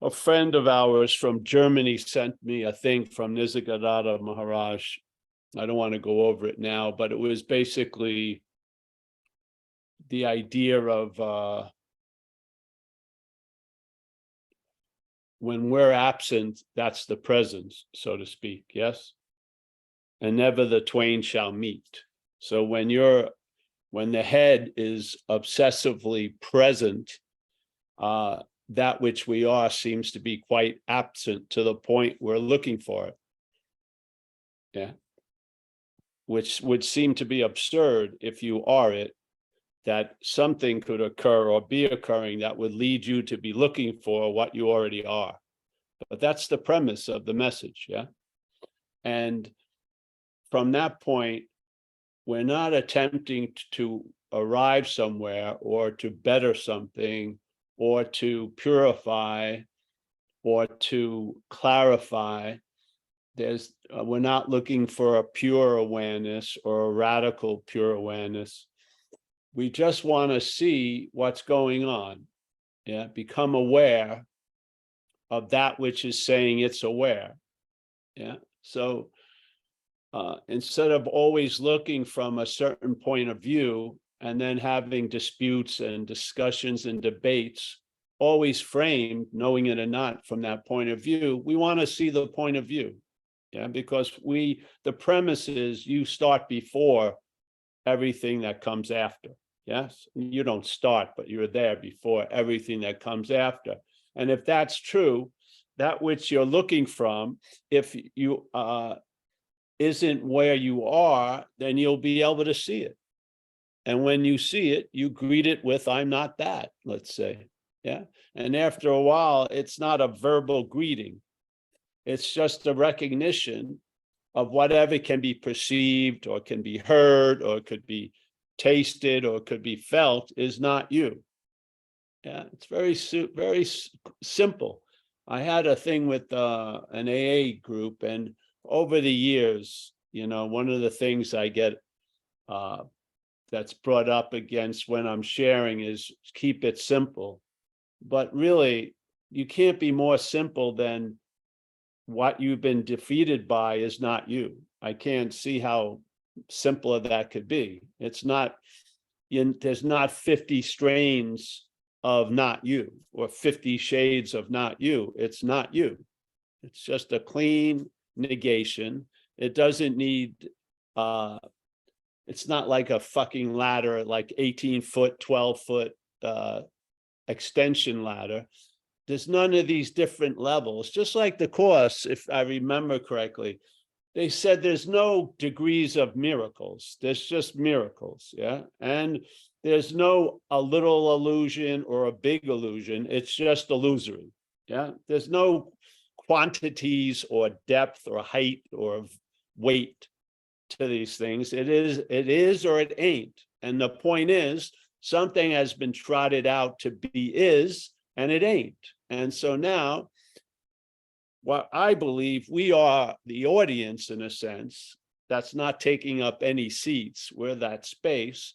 A friend of ours from Germany sent me a thing from Nisargadatta Maharaj. I don't want to go over it now, but it was basically the idea of when we're absent, that's the presence, so to speak, yes? And never the twain shall meet. So when the head is obsessively present, that which we are seems to be quite absent to the point we're looking for it. Yeah. Which would seem to be absurd if you are it, that something could occur or be occurring that would lead you to be looking for what you already are. But that's the premise of the message, yeah? And from that point, we're not attempting to arrive somewhere or to better something or to purify or to clarify. We're not looking for a pure awareness or a radical pure awareness. We just want to see what's going on. Yeah, become aware of that which is saying it's aware. Yeah, so instead of always looking from a certain point of view and then having disputes and discussions and debates, always framed, knowing it or not, from that point of view, we want to see the point of view. Yeah, because the premise is you start before everything that comes after. Yes, you don't start, but you're there before everything that comes after. And if that's true, that which you're looking from, if you isn't where you are, then you'll be able to see it. And when you see it, you greet it with, I'm not that, let's say. Yeah. And after a while, it's not a verbal greeting. It's just a recognition of whatever can be perceived or can be heard or could be tasted or could be felt is not you. Yeah, it's very simple. I had a thing with an AA group, and over the years, one of the things I get that's brought up against when I'm sharing is keep it simple. But really, you can't be more simple than what you've been defeated by is not you. I can't see how simpler that could be. It's not, there's not 50 strains of not you or 50 shades of not you. It's not you. It's just a clean negation. It doesn't need, it's not like a fucking ladder, like 18-foot, 12-foot extension ladder. There's none of these different levels. Just like the Course, if I remember correctly, they said there's no degrees of miracles. There's just miracles, yeah? And there's no a little illusion or a big illusion. It's just illusory, yeah? There's no quantities or depth or height or weight to these things. It is or it ain't. And the point is, something has been trotted out to be is, and it ain't. And so now, what I believe, we are the audience in a sense that's not taking up any seats. We're that space.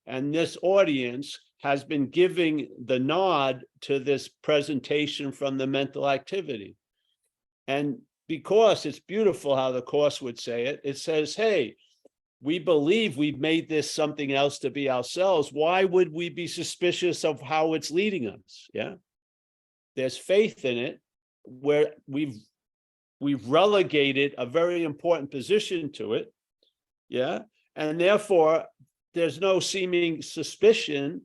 And this audience has been giving the nod to this presentation from the mental activity. And because it's beautiful how the Course would say it, it says, hey, we believe we've made this something else to be ourselves. Why would we be suspicious of how it's leading us? Yeah. There's faith in it, where we've relegated a very important position to it, yeah, and therefore there's no seeming suspicion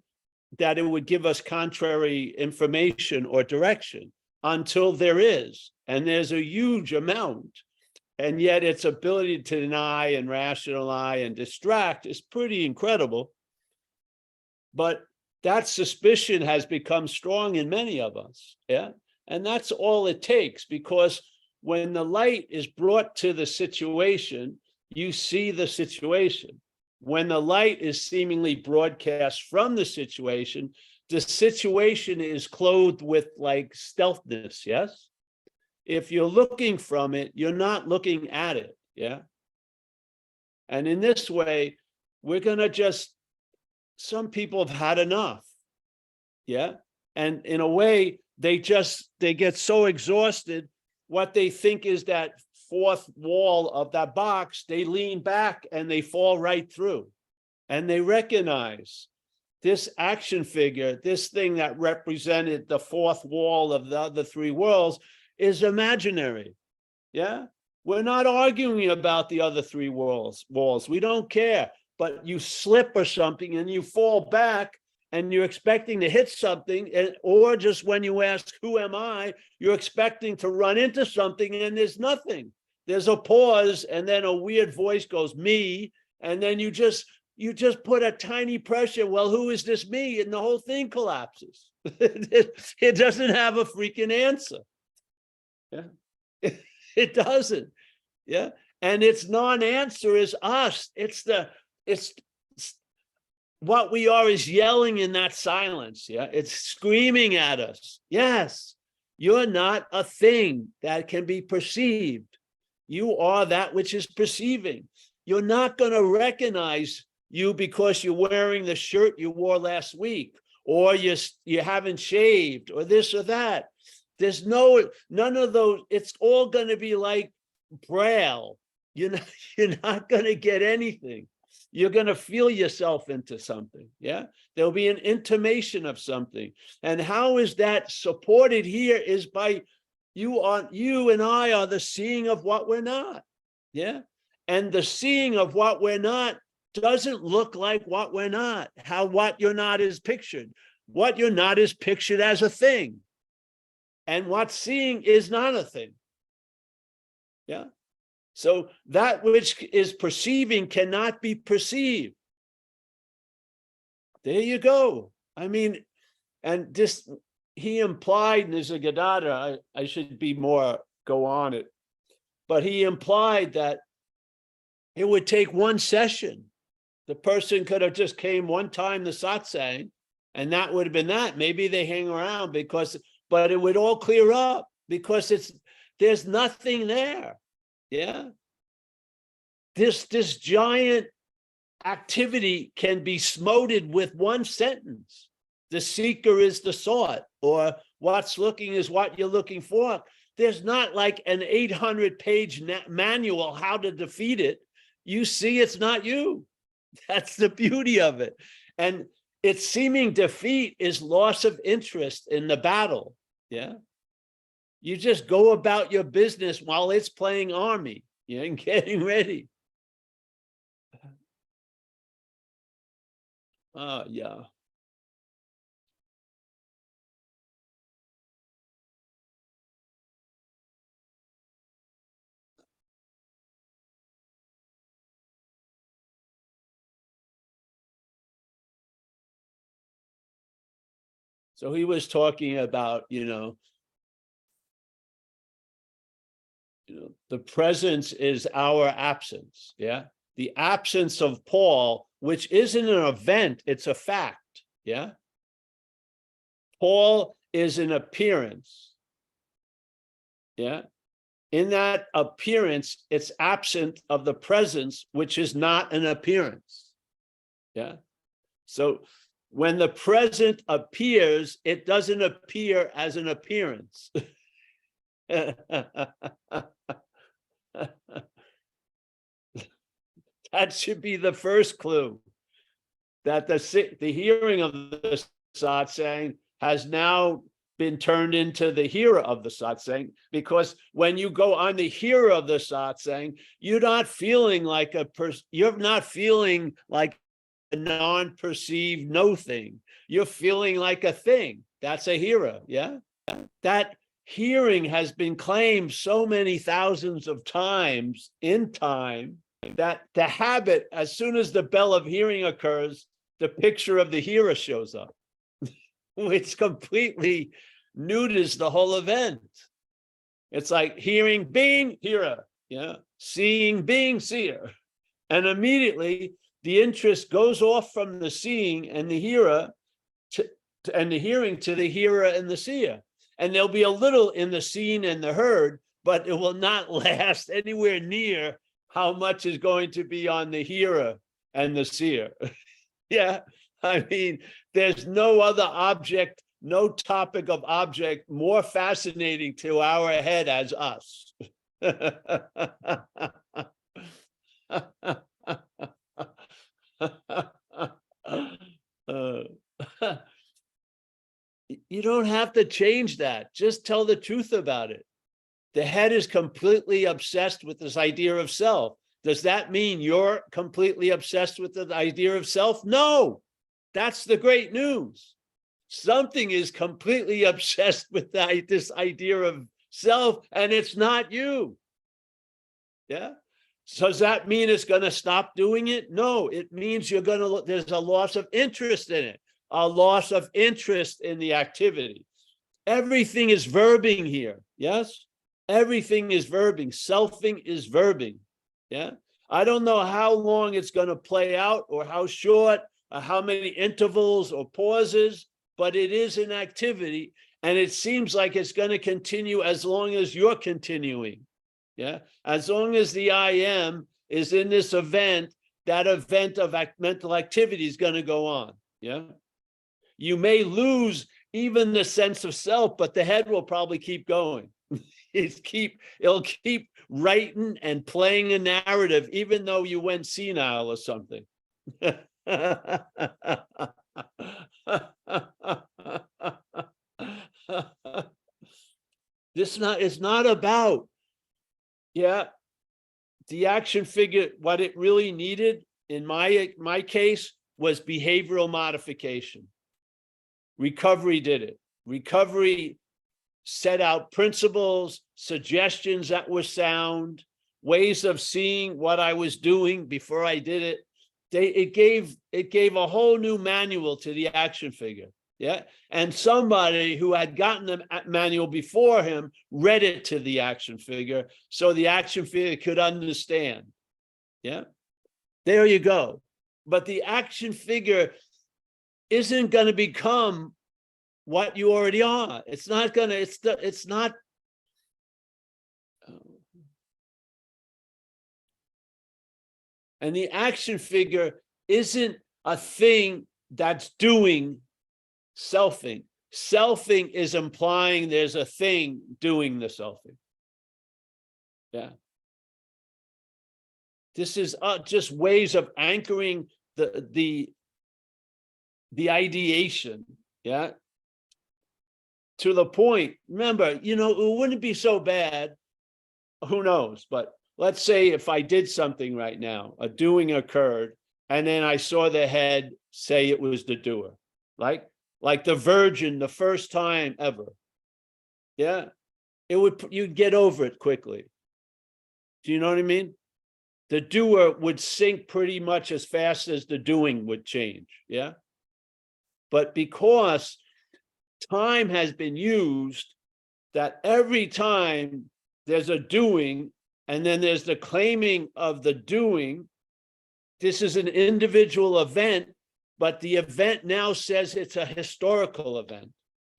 that it would give us contrary information or direction until there is, and there's a huge amount, and yet its ability to deny and rationalize and distract is pretty incredible. But that suspicion has become strong in many of us, yeah? And that's all it takes, because when the light is brought to the situation, you see the situation. When the light is seemingly broadcast from the situation is clothed with like stealthness, yes? If you're looking from it, you're not looking at it, yeah? And in this way, we're gonna some people have had enough, yeah? And in a way, they get so exhausted. What they think is that fourth wall of that box, they lean back and they fall right through. And they recognize this action figure, this thing that represented the fourth wall of the other three worlds, is imaginary. Yeah, we're not arguing about the other three walls. We don't care. But you slip or something and you fall back and you're expecting to hit something, or just when you ask, who am I, you're expecting to run into something and there's nothing. There's a pause and then a weird voice goes, me, and then you just put a tiny pressure, well, who is this me? And the whole thing collapses. It doesn't have a freaking answer. Yeah, it doesn't. Yeah, and its non-answer is us. It's what we are is yelling in that silence. Yeah, it's screaming at us. Yes, you're not a thing that can be perceived. You are that which is perceiving. You're not going to recognize you because you're wearing the shirt you wore last week, or you haven't shaved, or this or that. There's none of those. It's all going to be like Braille. You're not going to get anything. You're going to feel yourself into something. Yeah, there'll be an intimation of something. And how is that supported here? Is by you and I are the seeing of what we're not. Yeah, and the seeing of what we're not doesn't look like what we're not. How what you're not is pictured. What you're not is pictured as a thing. And what's seeing is not a thing. Yeah. So that which is perceiving cannot be perceived. There you go. I mean, and this, he implied, and there's a Gadada, I should be more go on it, but he implied that it would take one session. The person could have just came one time to satsang, and that would have been that. Maybe they hang around but it would all clear up because there's nothing there. Yeah. This giant activity can be smoted with one sentence. The seeker is the sought, or what's looking is what you're looking for. There's not like an 800-page manual how to defeat it. You see, it's not you. That's the beauty of it. And its seeming defeat is loss of interest in the battle. Yeah. You just go about your business while it's playing army, yeah, and getting ready. Yeah. So he was talking about, the presence is our absence. Yeah. The absence of Paul, which isn't an event, it's a fact. Yeah. Paul is an appearance. Yeah. In that appearance, it's absent of the presence, which is not an appearance. Yeah. So when the present appears, it doesn't appear as an appearance. That should be the first clue, that the hearing of the satsang has now been turned into the hearer of the satsang, because when you go on the hearer of the satsang, you're not feeling like you're not feeling like a non-perceived no thing. You're feeling like a thing. That's a hearer. Yeah. That hearing has been claimed so many thousands of times in time that the habit, as soon as the bell of hearing occurs, the picture of the hearer shows up, which completely neuters the whole event. It's like hearing, being, hearer. Yeah. Seeing, being, seer. And immediately the interest goes off from the seeing and the hearer and the hearing to the hearer and the seer. And there'll be a little in the seen and the heard, but it will not last anywhere near how much is going to be on the hearer and the seer. Yeah, I mean, there's no other object no topic of object more fascinating to our head as us. You don't have to change that. Just tell the truth about it. The head is completely obsessed with this idea of self. Does that mean you're completely obsessed with the idea of self? No, that's the great news. Something is completely obsessed with this idea of self, and it's not you. Yeah. So does that mean it's going to stop doing it? No, it means there's a loss of interest in it, a loss of interest in the activity. Everything is verbing here. Yes. Everything is verbing. Selfing is verbing. Yeah. I don't know how long it's going to play out, or how short, or how many intervals or pauses, but it is an activity, and it seems like it's going to continue as long as you're continuing. Yeah. As long as the I am is in this event, that event of mental activity is going to go on. Yeah. You may lose even the sense of self, but the head will probably keep going. It'll keep writing and playing a narrative, even though you went senile or something. It's not about, yeah, the action figure. What it really needed in my case was behavioral modification. Recovery did it. Recovery set out principles, suggestions that were sound, ways of seeing what I was doing before I did it. It gave a whole new manual to the action figure. Yeah. And somebody who had gotten the manual before him read it to the action figure, so the action figure could understand. Yeah. There you go. But the action figure isn't going to become what you already are. It's not going to, it's not. And the action figure isn't a thing that's doing selfing. Selfing is implying there's a thing doing the selfing. Yeah. This is just ways of anchoring the ideation. Yeah. To the point. Remember, it wouldn't be so bad. Who knows? But let's say if I did something right now, a doing occurred, and then I saw the head say it was the doer, like the virgin, the first time ever. Yeah. You'd get over it quickly. Do you know what I mean? The doer would sink pretty much as fast as the doing would change. Yeah. But because time has been used, that every time there's a doing, and then there's the claiming of the doing, this is an individual event, but the event now says it's a historical event.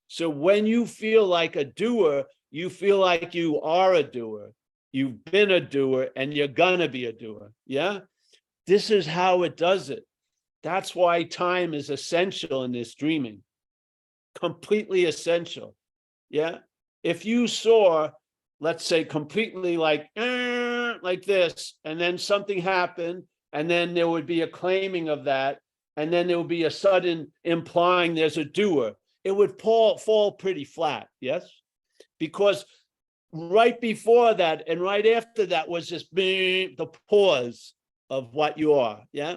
So when you feel like a doer, you feel like you are a doer. You've been a doer, and you're gonna be a doer. Yeah. This is how it does it. That's why time is essential in this dreaming. Completely essential. Yeah. If you saw, let's say, completely like this, and then something happened, and then there would be a claiming of that, and then there would be a sudden implying there's a doer, it would fall pretty flat. Yes. Because right before that and right after that was just the pause of what you are. Yeah.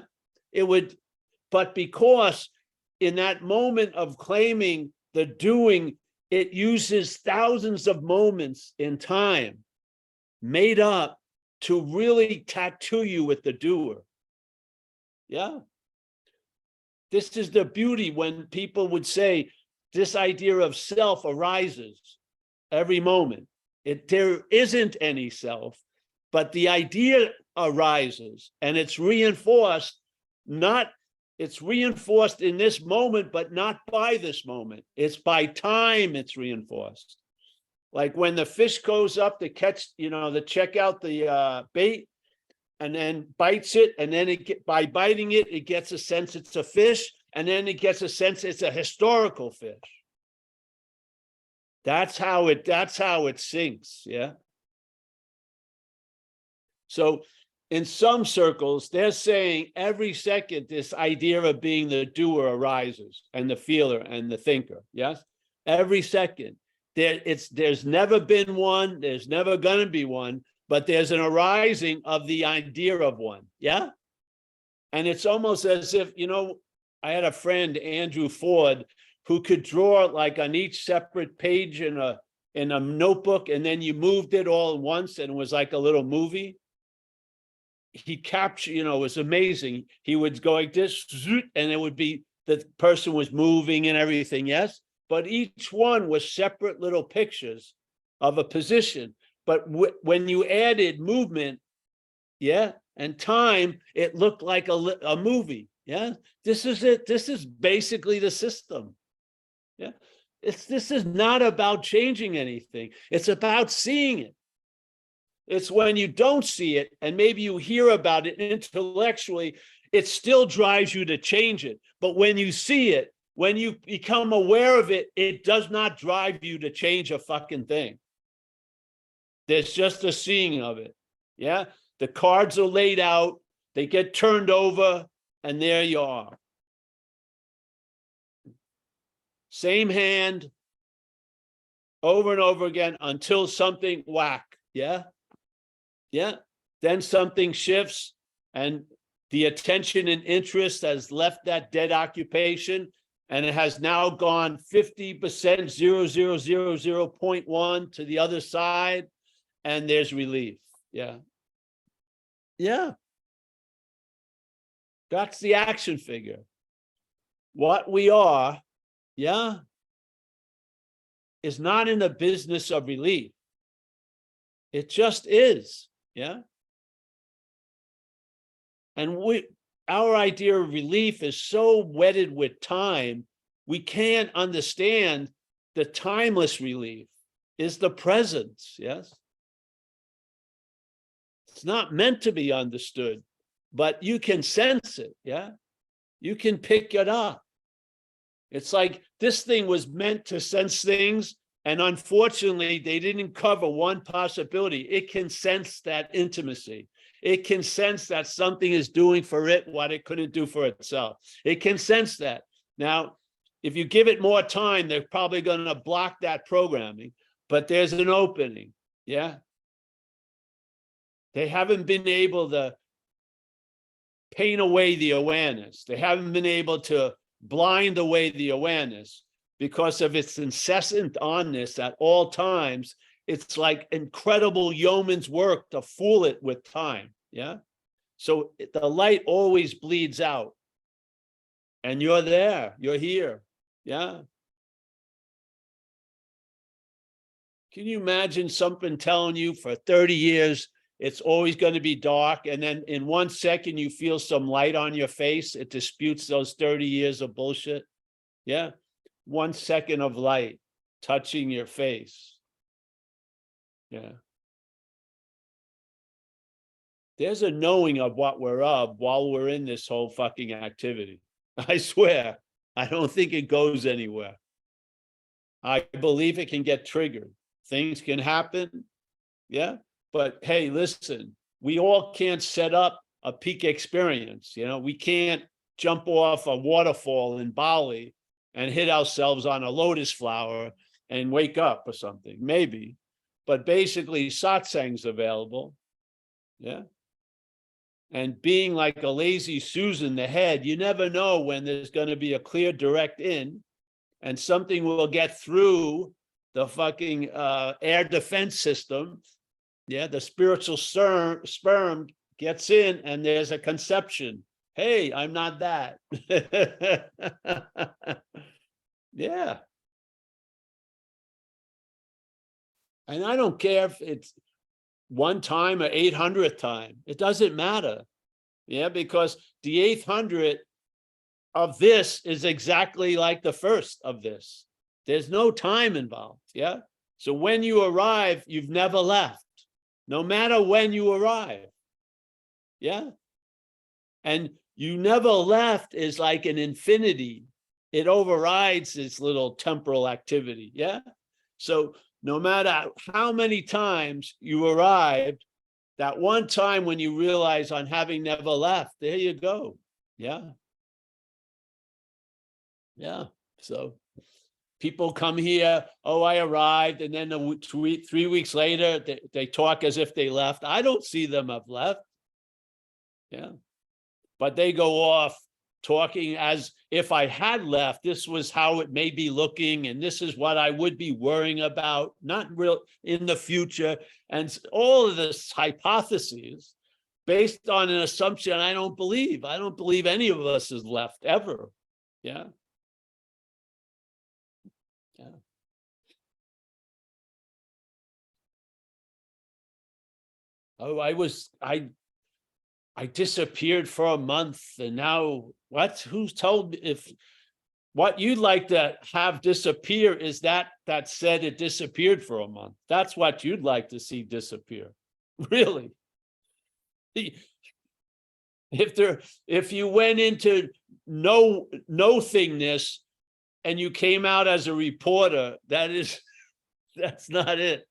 It would, but because in that moment of claiming the doing, it uses thousands of moments in time made up to really tattoo you with the doer. Yeah. This is the beauty when people would say this idea of self arises every moment. There isn't any self, but the idea arises, and it's reinforced, it's reinforced in this moment, but not by this moment. It's by time it's reinforced. Like when the fish goes up to catch, to check out the bait, and then bites it, and then by biting it, it gets a sense it's a fish, and then it gets a sense it's a historical fish. That's how it sinks. Yeah. So in some circles, they're saying every second this idea of being the doer arises, and the feeler and the thinker. Yes. Every second. There's never been one, there's never gonna be one, but there's an arising of the idea of one. Yeah. And it's almost as if, I had a friend, Andrew Ford, who could draw like on each separate page in a notebook, and then you moved it all at once and it was like a little movie. He captured, it was amazing. He would go like this, and it would be the person was moving and everything, yes? But each one was separate little pictures of a position. But when you added movement, yeah, and time, it looked like a movie. Yeah, this is it. This is basically the system. Yeah, this is not about changing anything. It's about seeing it. It's when you don't see it and maybe you hear about it intellectually, it still drives you to change it. But when you see it, when you become aware of it, it does not drive you to change a fucking thing. There's just a seeing of it. Yeah. The cards are laid out, they get turned over, and there you are. Same hand over and over again until something whack. Yeah. Yeah. Then something shifts and the attention and interest has left that dead occupation, and it has now gone 50%, 0.1 to the other side, and there's relief. Yeah. Yeah. That's the action figure. What we are, yeah, is not in the business of relief. It just is. Yeah. And our idea of relief is so wedded with time, we can't understand the timeless relief is the presence. Yes. It's not meant to be understood, but you can sense it. Yeah. You can pick it up. It's like this thing was meant to sense things, and unfortunately, they didn't cover one possibility. It can sense that intimacy. It can sense that something is doing for it what it couldn't do for itself. It can sense that. Now, if you give it more time, they're probably going to block that programming, but there's an opening. Yeah. They haven't been able to paint away the awareness. They haven't been able to blind away the awareness because of its incessant onness at all times. It's like incredible yeoman's work to fool it with time. Yeah. So the light always bleeds out, and you're there, you're here. Yeah. Can you imagine something telling you for 30 years, it's always going to be dark, and then in 1 second you feel some light on your face? It disputes those 30 years of bullshit. Yeah. 1 second of light touching your face. Yeah. There's a knowing of what we're of while we're in this whole fucking activity. I swear, I don't think it goes anywhere. I believe it can get triggered. Things can happen. Yeah. But hey, listen, we all can't set up a peak experience. We can't jump off a waterfall in Bali and hit ourselves on a lotus flower and wake up or something, maybe. But basically, satsang's available. Yeah. And being like a lazy Susan, the head, you never know when there's going to be a clear direct in, and something will get through the fucking air defense system. Yeah, the spiritual sperm gets in, and there's a conception. Hey, I'm not that. Yeah. And I don't care if it's one time or 800th time. It doesn't matter. Yeah, because the 800th of this is exactly like the first of this. There's no time involved. Yeah. So when you arrive, you've never left, no matter when you arrive. Yeah. And you never left is like an infinity. It overrides this little temporal activity. Yeah. So no matter how many times you arrived, that one time when you realize on having never left, there you go. Yeah. Yeah. So people come here, oh, I arrived, and then 3 weeks later, they talk as if they left. I don't see them have left. Yeah. But they go off talking as if I had left. This was how it may be looking, and this is what I would be worrying about, not real in the future. And all of this hypotheses based on an assumption I don't believe. I don't believe any of us has left ever. Yeah. Yeah. Oh, I disappeared for a month, and now what? Who's told me? If what you'd like to have disappear is that said it disappeared for a month. That's what you'd like to see disappear. Really? If you went into no thingness and you came out as a reporter, that's not it.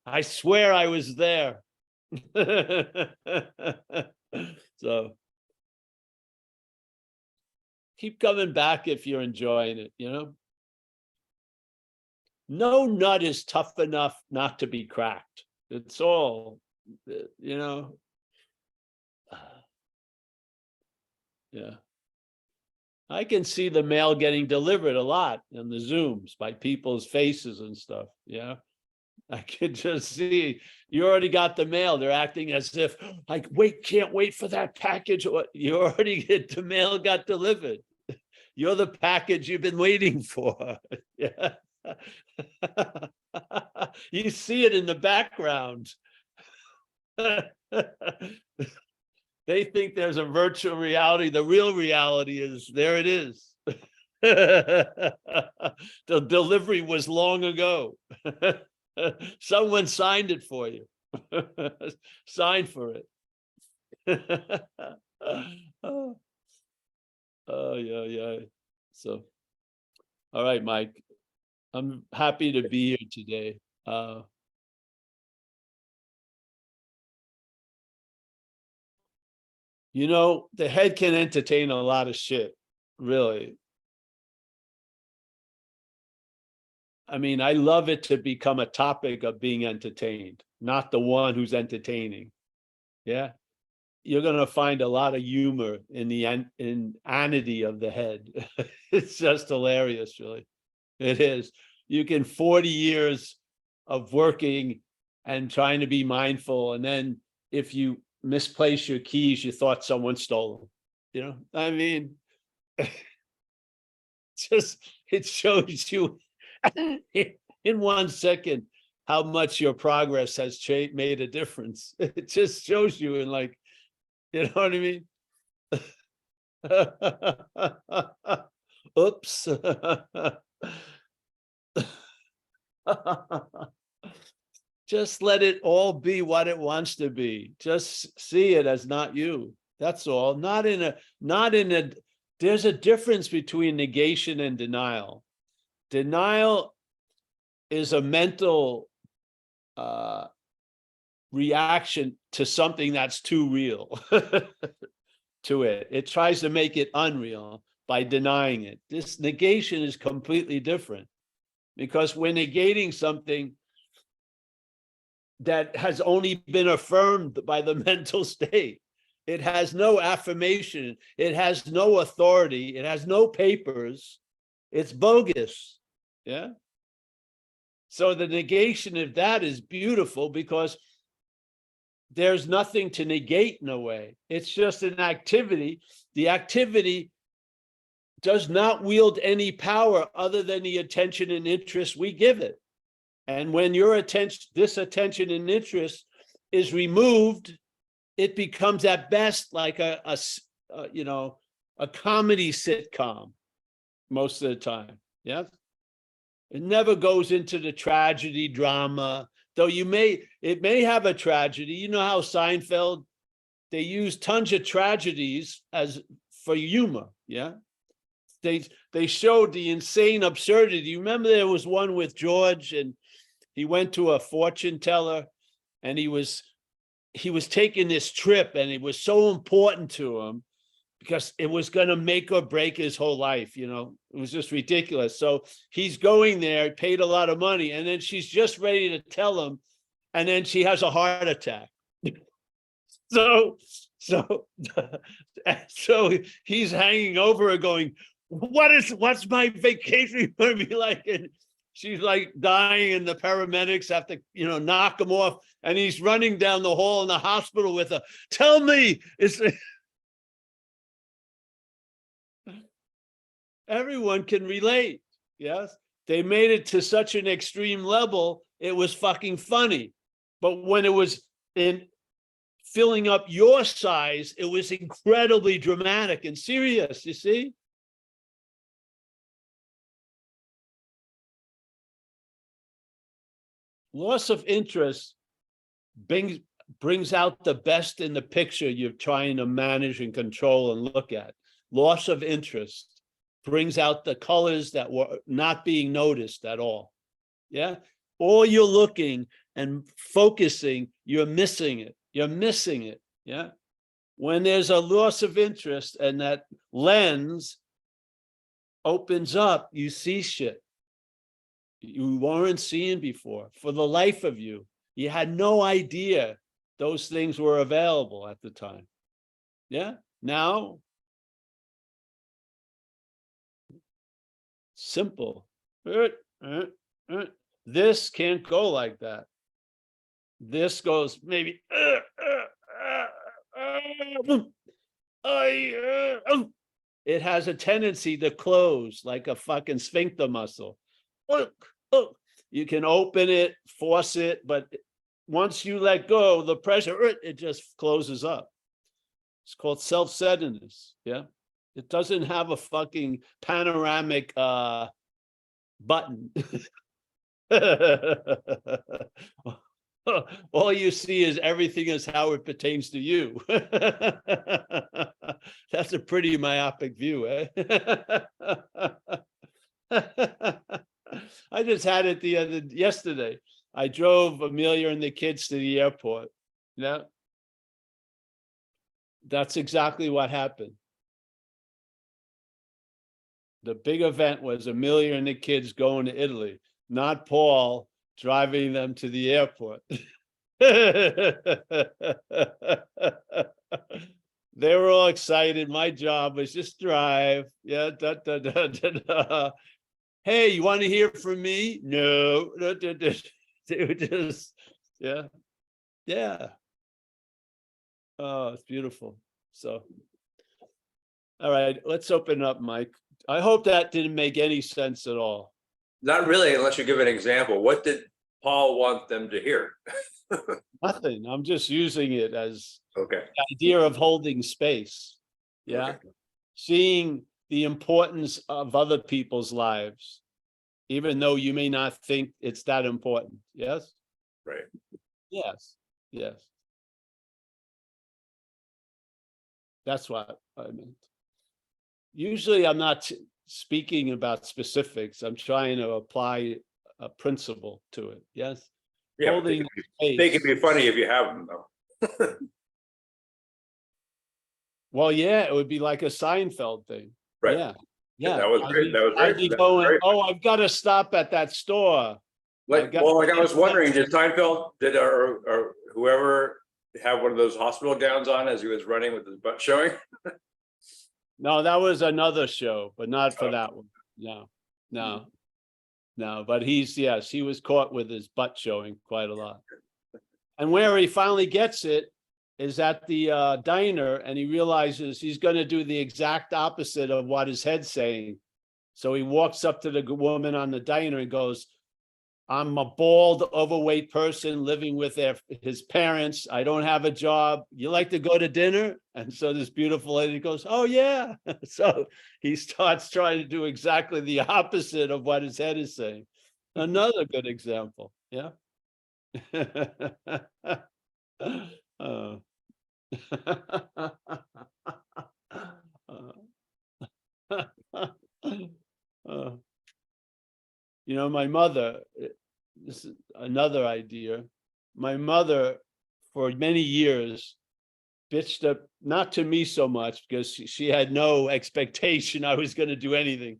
I swear I was there. So keep coming back if you're enjoying it, No nut is tough enough not to be cracked. It's all, Yeah. I can see the mail getting delivered a lot in the Zooms by people's faces and stuff. Yeah. I could just see you already got the mail. They're acting as if like, can't wait for that package. You already the mail got delivered. You're the package you've been waiting for. Yeah. You see it in the background. They think there's a virtual reality. The real reality is there it is. The delivery was long ago. Someone signed it for you. Sign for it. Oh, yeah. So, all right, Mike. I'm happy to be here today. The head can entertain a lot of shit, really. I mean, I love it to become a topic of being entertained, not the one who's entertaining. Yeah. You're going to find a lot of humor in the inanity of the head. It's just hilarious, really. It is. You can 40 years of working and trying to be mindful, and then if you misplace your keys, you thought someone stole them. I mean, it shows you in 1 second how much your progress has made a difference. It just shows you in like, you know what I mean? Oops. Just let it all be what it wants to be. Just see it as not you. That's all. Not in a, there's a difference between negation and denial. Denial is a mental reaction to something that's too real to it. It tries to make it unreal by denying it. This negation is completely different, because we're negating something that has only been affirmed by the mental state. It has no affirmation. It has no authority. It has no papers. It's bogus. Yeah. So the negation of that is beautiful, because there's nothing to negate in a way. It's just an activity. The activity does not wield any power other than the attention and interest we give it. And when your attention, this attention and interest is removed, it becomes at best like a comedy sitcom most of the time. Yeah. It never goes into the tragedy drama, though it may have a tragedy. You know how Seinfeld, they use tons of tragedies for humor. Yeah. they showed the insane absurdity. You remember there was one with George, and he went to a fortune teller, and he was taking this trip, and it was so important to him because it was going to make or break his whole life. You know, it was just ridiculous. So he's going there, paid a lot of money, and then she's just ready to tell him, and then she has a heart attack. So he's hanging over her going, what's my vacation going to be like? And she's like dying, and the paramedics have to, knock him off. And he's running down the hall in the hospital with her. Tell me, everyone can relate. Yes. They made it to such an extreme level. It was fucking funny. But when it was in filling up your size, it was incredibly dramatic and serious, you see? Loss of interest brings out the best in the picture you're trying to manage and control and look at. Loss of interest brings out the colors that were not being noticed at all. Yeah. All you're looking and focusing, you're missing it. You're missing it. Yeah. When there's a loss of interest and that lens opens up, you see shit you weren't seeing before. For the life of you, you had no idea those things were available at the time. Yeah. Now, simple. This can't go like that. This goes maybe it has a tendency to close like a fucking sphincter muscle. You can open it, force it, but once you let go, the pressure, it just closes up. It's called self-centeredness. Yeah. It doesn't have a fucking panoramic button. All you see is everything is how it pertains to you. That's a pretty myopic view, eh? I just had it yesterday. I drove Amelia and the kids to the airport. Yeah. That's exactly what happened. The big event was Amelia and the kids going to Italy, not Paul driving them to the airport. They were all excited. My job was just drive. Yeah. Hey, you want to hear from me? No. They were just, yeah. Yeah. Oh, it's beautiful. So, all right, let's open up, Mike. I hope that didn't make any sense at all. Not really, unless you give an example. What did Paul want them to hear? Nothing. I'm just using it as Okay. the idea of holding space. Yeah. Okay. Seeing the importance of other people's lives, even though you may not think it's that important. Yes. Right. Yes. Yes. That's what I meant. Usually I'm not speaking about specifics. I'm trying to apply a principle to it. Yes. Yeah, Holding they can be funny if you have them, though. Well, yeah, it would be like a Seinfeld thing. Right. Yeah. Yeah. That was great. That was I'd be great. going, oh, I've got to stop at that store. Like I was wondering, did Seinfeld, or whoever have one of those hospital gowns on as he was running with his butt showing? No, that was another show, but not for that one. No. But yes, he was caught with his butt showing quite a lot. And where he finally gets it is at the diner, and he realizes he's going to do the exact opposite of what his head's saying. So he walks up to the woman on the diner and goes, I'm a bald, overweight person living with his parents. I don't have a job. You like to go to dinner? And so this beautiful lady goes, oh, yeah. So he starts trying to do exactly the opposite of what his head is saying. Another good example. Yeah. Uh, my mother, this is another idea. My mother, for many years, bitched up, not to me so much, because she had no expectation I was going to do anything,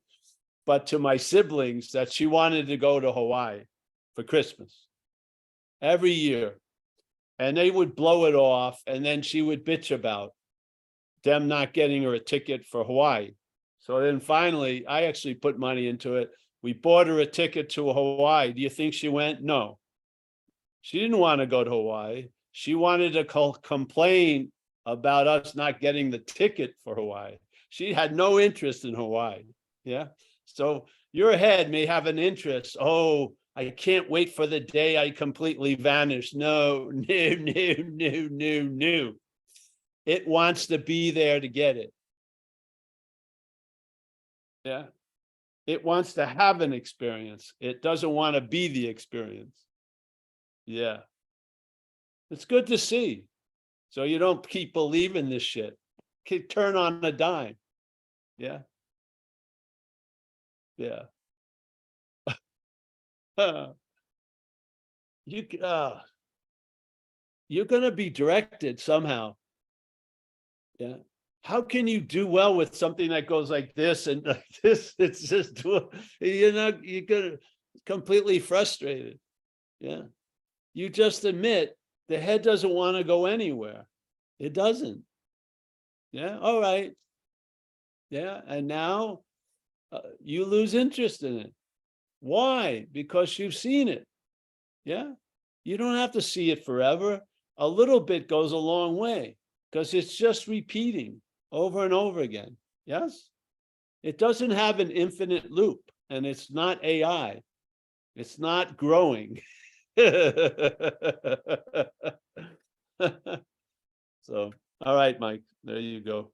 but to my siblings, that she wanted to go to Hawaii for Christmas every year. And they would blow it off, and then she would bitch about them not getting her a ticket for Hawaii. So then finally, I actually put money into it. We bought her a ticket to Hawaii. Do you think she went? No. She didn't want to go to Hawaii. She wanted to complain about us not getting the ticket for Hawaii. She had no interest in Hawaii. Yeah. So your head may have an interest. Oh, I can't wait for the day I completely vanish. No. It wants to be there to get it. Yeah. It wants to have an experience. It doesn't want to be the experience. Yeah. It's good to see. So you don't keep believing this shit. Turn on a dime. Yeah. Yeah. You're going to be directed somehow. Yeah. How can you do well with something that goes like this and like this? It's just, you're going to completely frustrated. Yeah. You just admit the head doesn't want to go anywhere. It doesn't. Yeah. All right. Yeah. And now you lose interest in it. Why? Because you've seen it. Yeah. You don't have to see it forever. A little bit goes a long way, because it's just repeating over and over again. Yes. It doesn't have an infinite loop, and it's not AI. It's not growing. So, all right, Mike, there you go.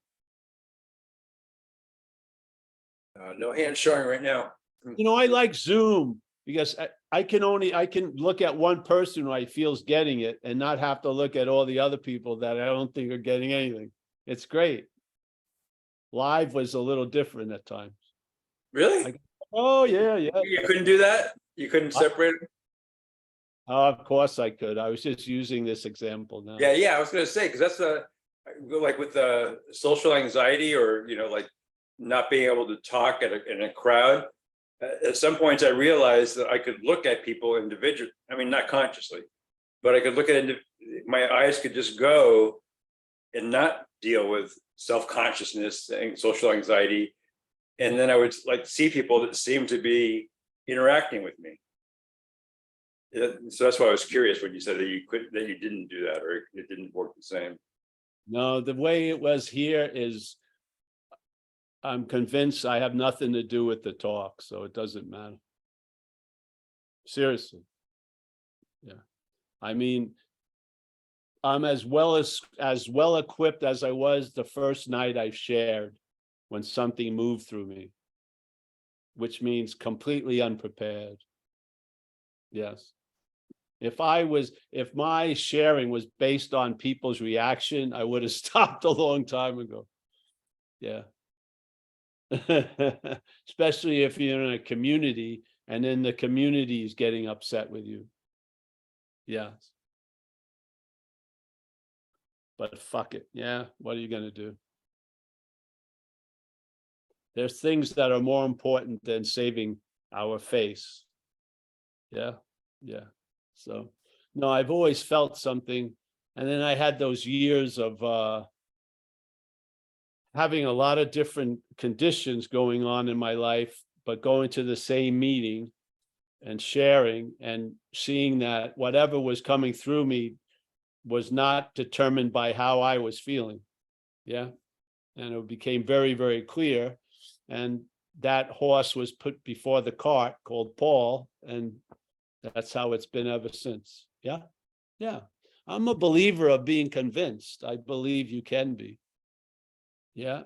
No hands showing right now. I like Zoom because I can look at one person who I feels getting it and not have to look at all the other people that I don't think are getting anything. It's great. Live was a little different at times. Really? Oh yeah. You couldn't do that? You couldn't separate it? Of course I could. I was just using this example now. Yeah. I was going to say, because that's like with the social anxiety, or like not being able to talk in a crowd. At some points, I realized that I could look at people individually. I mean, not consciously, but I could look at my eyes could just go and not deal with self-consciousness and social anxiety. And then I would like see people that seemed to be interacting with me. So that's why I was curious when you said that you didn't do that, or it didn't work the same. No, the way it was here is, I'm convinced I have nothing to do with the talk, so it doesn't matter. Seriously. Yeah. I mean, I'm as well equipped as I was the first night I shared when something moved through me, which means completely unprepared. Yes. If my sharing was based on people's reaction, I would have stopped a long time ago. Yeah. Especially if you're in a community and then the community is getting upset with you. Yes. But fuck it. Yeah. What are you going to do? There's things that are more important than saving our face. Yeah. Yeah. So, no, I've always felt something. And then I had those years of having a lot of different conditions going on in my life, but going to the same meeting and sharing and seeing that whatever was coming through me was not determined by how I was feeling. Yeah. And it became very, very clear. And that horse was put before the cart called Paul. And that's how it's been ever since. Yeah. Yeah. I'm a believer of being convinced. I believe you can be. Yeah.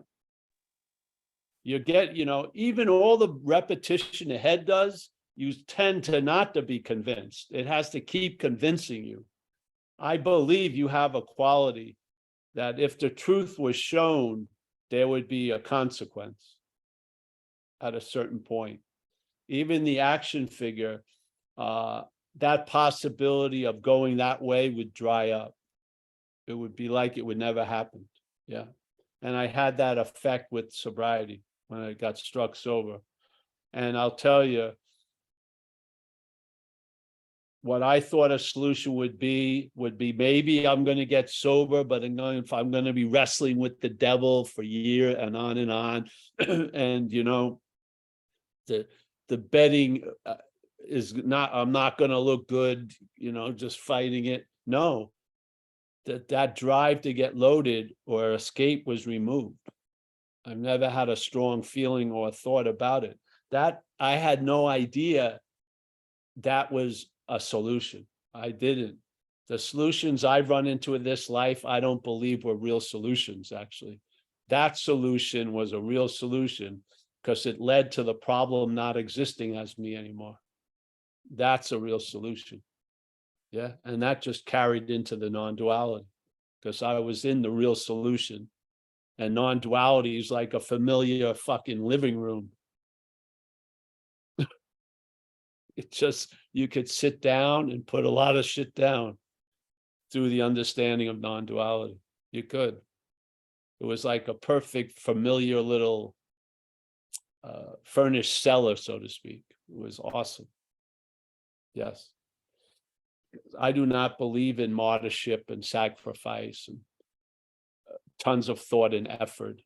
You get, even all the repetition the head does, you tend to not to be convinced. It has to keep convincing you. I believe you have a quality that if the truth was shown, there would be a consequence. at a certain point. Even the action figure, that possibility of going that way would dry up. It would be like it would never happen. Yeah. And I had that effect with sobriety when I got struck sober. And I'll tell you, what I thought a solution would be maybe I'm going to get sober, but I'm going to be wrestling with the devil for a year and on. And, you know, the betting is not, I'm not going to look good, you know, just fighting it. No, that drive to get loaded or escape was removed. I've never had a strong feeling or thought about it. That I had no idea that was a solution. I didn't. The solutions I've run into in this life, I don't believe were real solutions, actually. That solution was a real solution because it led to the problem not existing as me anymore. That's a real solution. Yeah. And that just carried into the non-duality because I was in the real solution. And non-duality is like a familiar fucking living room. It just, you could sit down and put a lot of shit down through the understanding of non-duality. You could. It was like a perfect familiar little furnished cellar, so to speak. It was awesome. Yes. I do not believe in martyrship and sacrifice and tons of thought and effort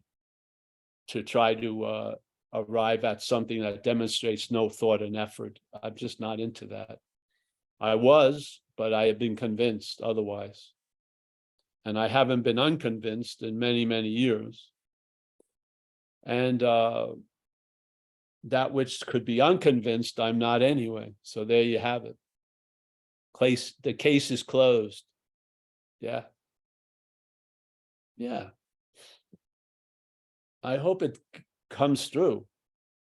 to try to arrive at something that demonstrates no thought and effort. I'm just not into that. I was, but I have been convinced otherwise. And I haven't been unconvinced in many, many years. And that which could be unconvinced, I'm not anyway. So there you have it. The case is closed. Yeah. Yeah. I hope it comes through.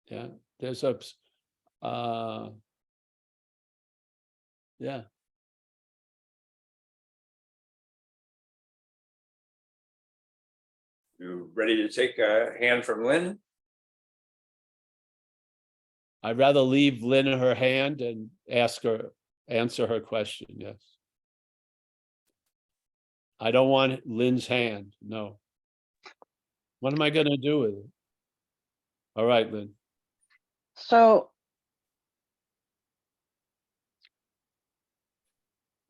Yeah. There's a, yeah. You ready to take a hand from Lynn? I'd rather leave Lynn in her hand and answer her question. Yes. I don't want Lynn's hand. No. What am I going to do with it? All right, Lynn. So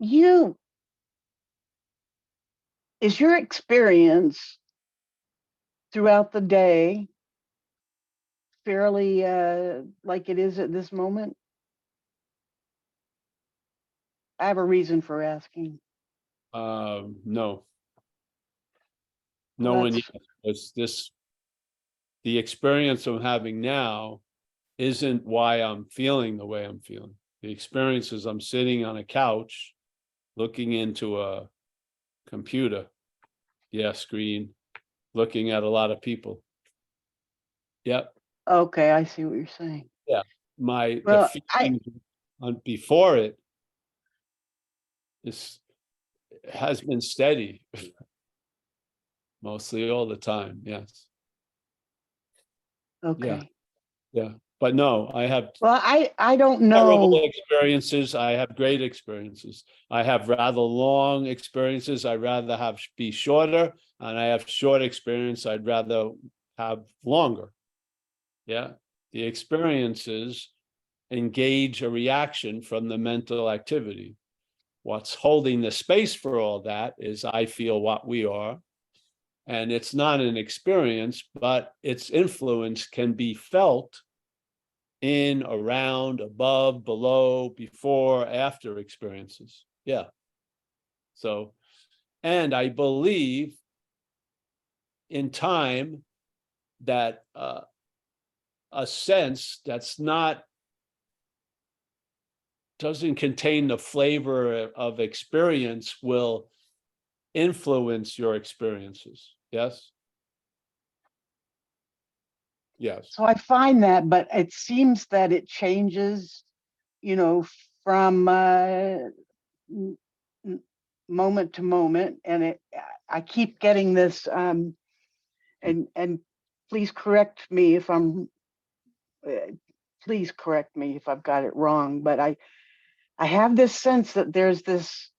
is your experience throughout the day fairly like it is at this moment? I have a reason for asking. No. No Well, one yet. The experience I'm having now isn't why I'm feeling the way I'm feeling. The experience is I'm sitting on a couch looking into a computer, screen, looking at a lot of people. Yep. Okay, I see what you're saying. Yeah. Well, the feeling before it has been steady mostly all the time. Yes. okay. Yeah. But no, I have Well, I don't terrible know. experiences. I have great experiences. I have rather long experiences. I'd rather be shorter, and I have short experience. I'd rather have longer. Yeah. The experiences engage a reaction from the mental activity. What's holding the space for all that is I feel what we are. And it's not an experience, but its influence can be felt in, around, above, below, before, after experiences. Yeah. So, and I believe in time that a sense that's doesn't contain the flavor of experience will influence your experiences. Yes. Yes. So I find that, but it seems that it changes, from moment to moment, and I keep getting this, and please correct me if I'm please correct me if I've got it wrong, but I have this sense that there's this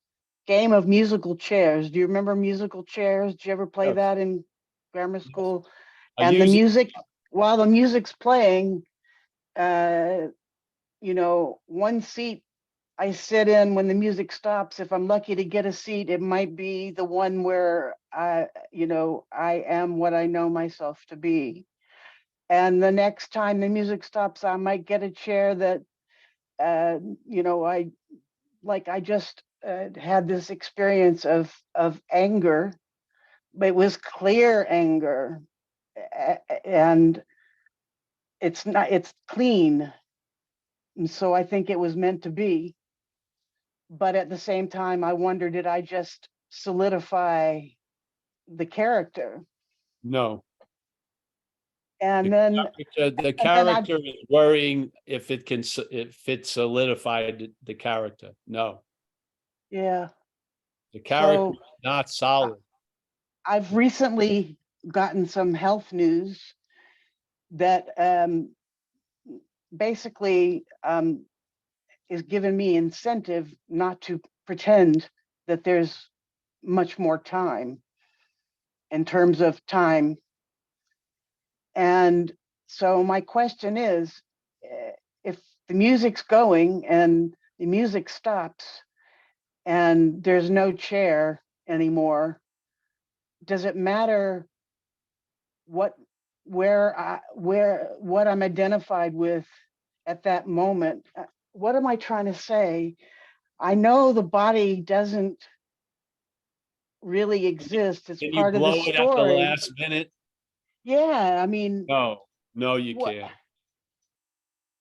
game of musical chairs. Do you remember musical chairs? Did you ever play Yes. that in grammar school? I And the use it. music, while the music's playing, you know, one seat I sit in when the music stops. If I'm lucky to get a seat, it might be the one where you know, I am what I know myself to be. And the next time the music stops, I might get a chair that, you know, I just had this experience of anger, but it was clear anger, and it's clean, and so I think it was meant to be. But at the same time, I wonder, did I just solidify the character? No, And the then, the and then I, character is worrying if it can, if it solidified the character. No, yeah. the character So is not solid. I've recently gotten some health news that basically is giving me incentive not to pretend that there's much more time in terms of time. And so my question is, if the music's going and the music stops and there's no chair anymore, does it matter what, what I'm identified with at that moment? What am I trying to say? I know the body doesn't really exist. It's Can you part of the blow it at the story. last minute? Yeah, I mean, No, no, you what? can't.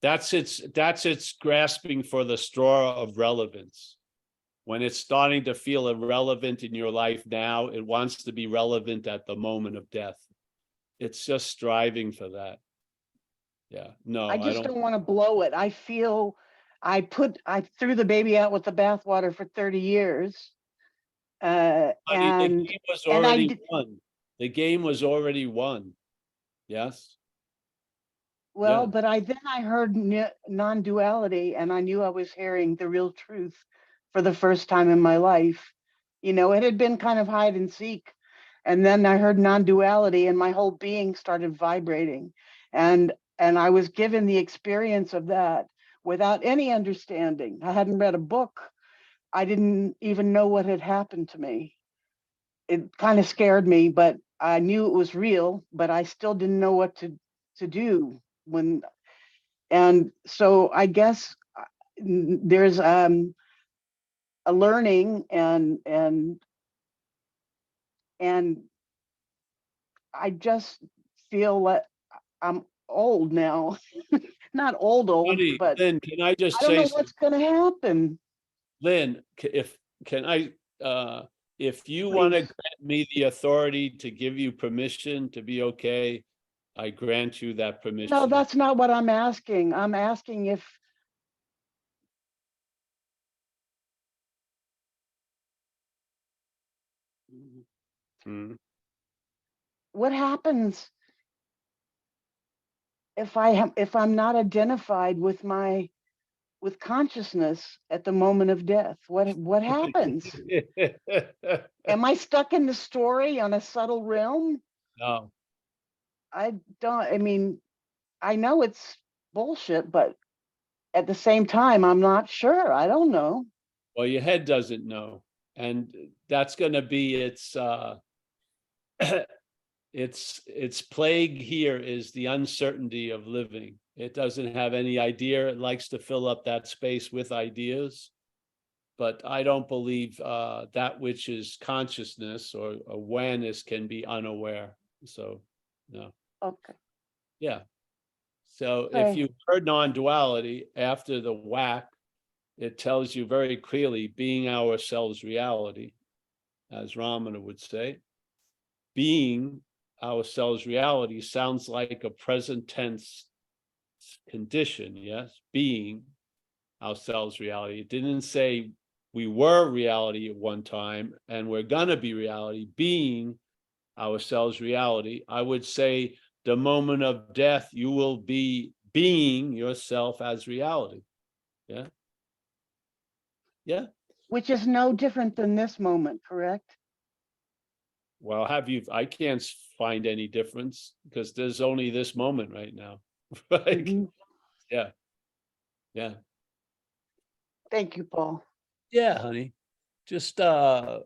That's its grasping for the straw of relevance. When it's starting to feel irrelevant in your life now, it wants to be relevant at the moment of death. It's just striving for that. Yeah, no, I I just don't. don't want to blow it. I feel I threw the baby out with the bathwater for 30 years. Honey, the game was And I already did, won. The game was already won. Yes, well, yeah. but then I heard non-duality, and I knew I was hearing the real truth for the first time in my life. You know, it had been kind of hide and seek. And then I heard non-duality and my whole being started vibrating. And I was given the experience of that without any understanding. I hadn't read a book. I didn't even know what had happened to me. It kind of scared me, but I knew it was real, but I still didn't know what to do when. And so I guess there's a learning, and I just feel that I'm old now. Not old, Honey, but Lynn, can I just I don't say know something? what's going to happen. Lynn, if can I, if you want to Please. grant me the authority to give you permission to be okay, I grant you that No, permission. that's not what I'm asking. I'm asking if Mm. what happens if I'm not identified with with consciousness at the moment of death. What happens? Am I stuck in the story on a subtle realm? No, I don't, I mean, I know it's bullshit, but at the same time, I'm not sure. I don't know. well, your head doesn't know, and that's going to be its its plague here is the uncertainty of living. It doesn't have any idea. It likes to fill up that space with ideas, but I don't believe that which is consciousness or awareness can be unaware. So, no, Okay. yeah. So if Okay. you heard non-duality after the whack, it tells you very clearly being ourselves reality, as Ramana would say. Being ourselves reality sounds like a present tense condition, yes? Being ourselves reality. It didn't say we were reality at one time and we're gonna be reality. Being ourselves reality, I would say the moment of death, you will be being yourself as reality. Yeah. Yeah. Which is no different than this moment, correct? Well, I can't find any difference because there's only this moment right now. Like, Mhm. yeah. Yeah. Thank you, Paul. Yeah, honey. Just I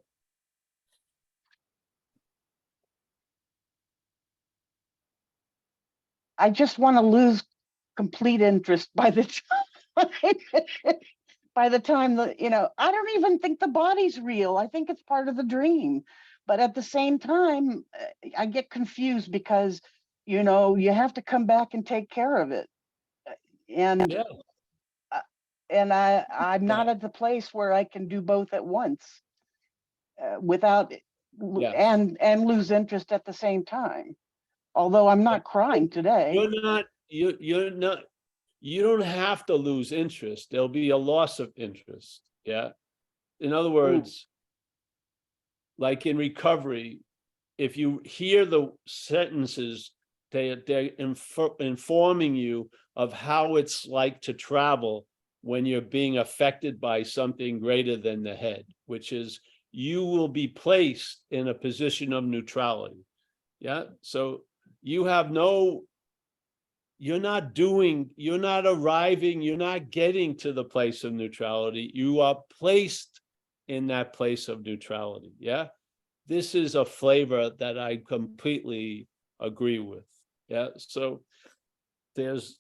just want to lose complete interest by the time by the time that, I don't even think the body's real. I think it's part of the dream. But at the same time, I get confused because, you have to come back and take care of it. And yeah. I'm not at the place where I can do both at once without Yes. and lose interest at the same time. Although I'm not crying today. You're not, you don't have to lose interest. There'll be a loss of interest. Yeah. In other words, like in recovery, if you hear the sentences, they're informing you of how it's like to travel when you're being affected by something greater than the head, which is you will be placed in a position of neutrality. Yeah. So you have no, you're not arriving, you're not getting to the place of neutrality. You are placed in that place of neutrality. Yeah. This is a flavor that I completely agree with. Yeah. So there's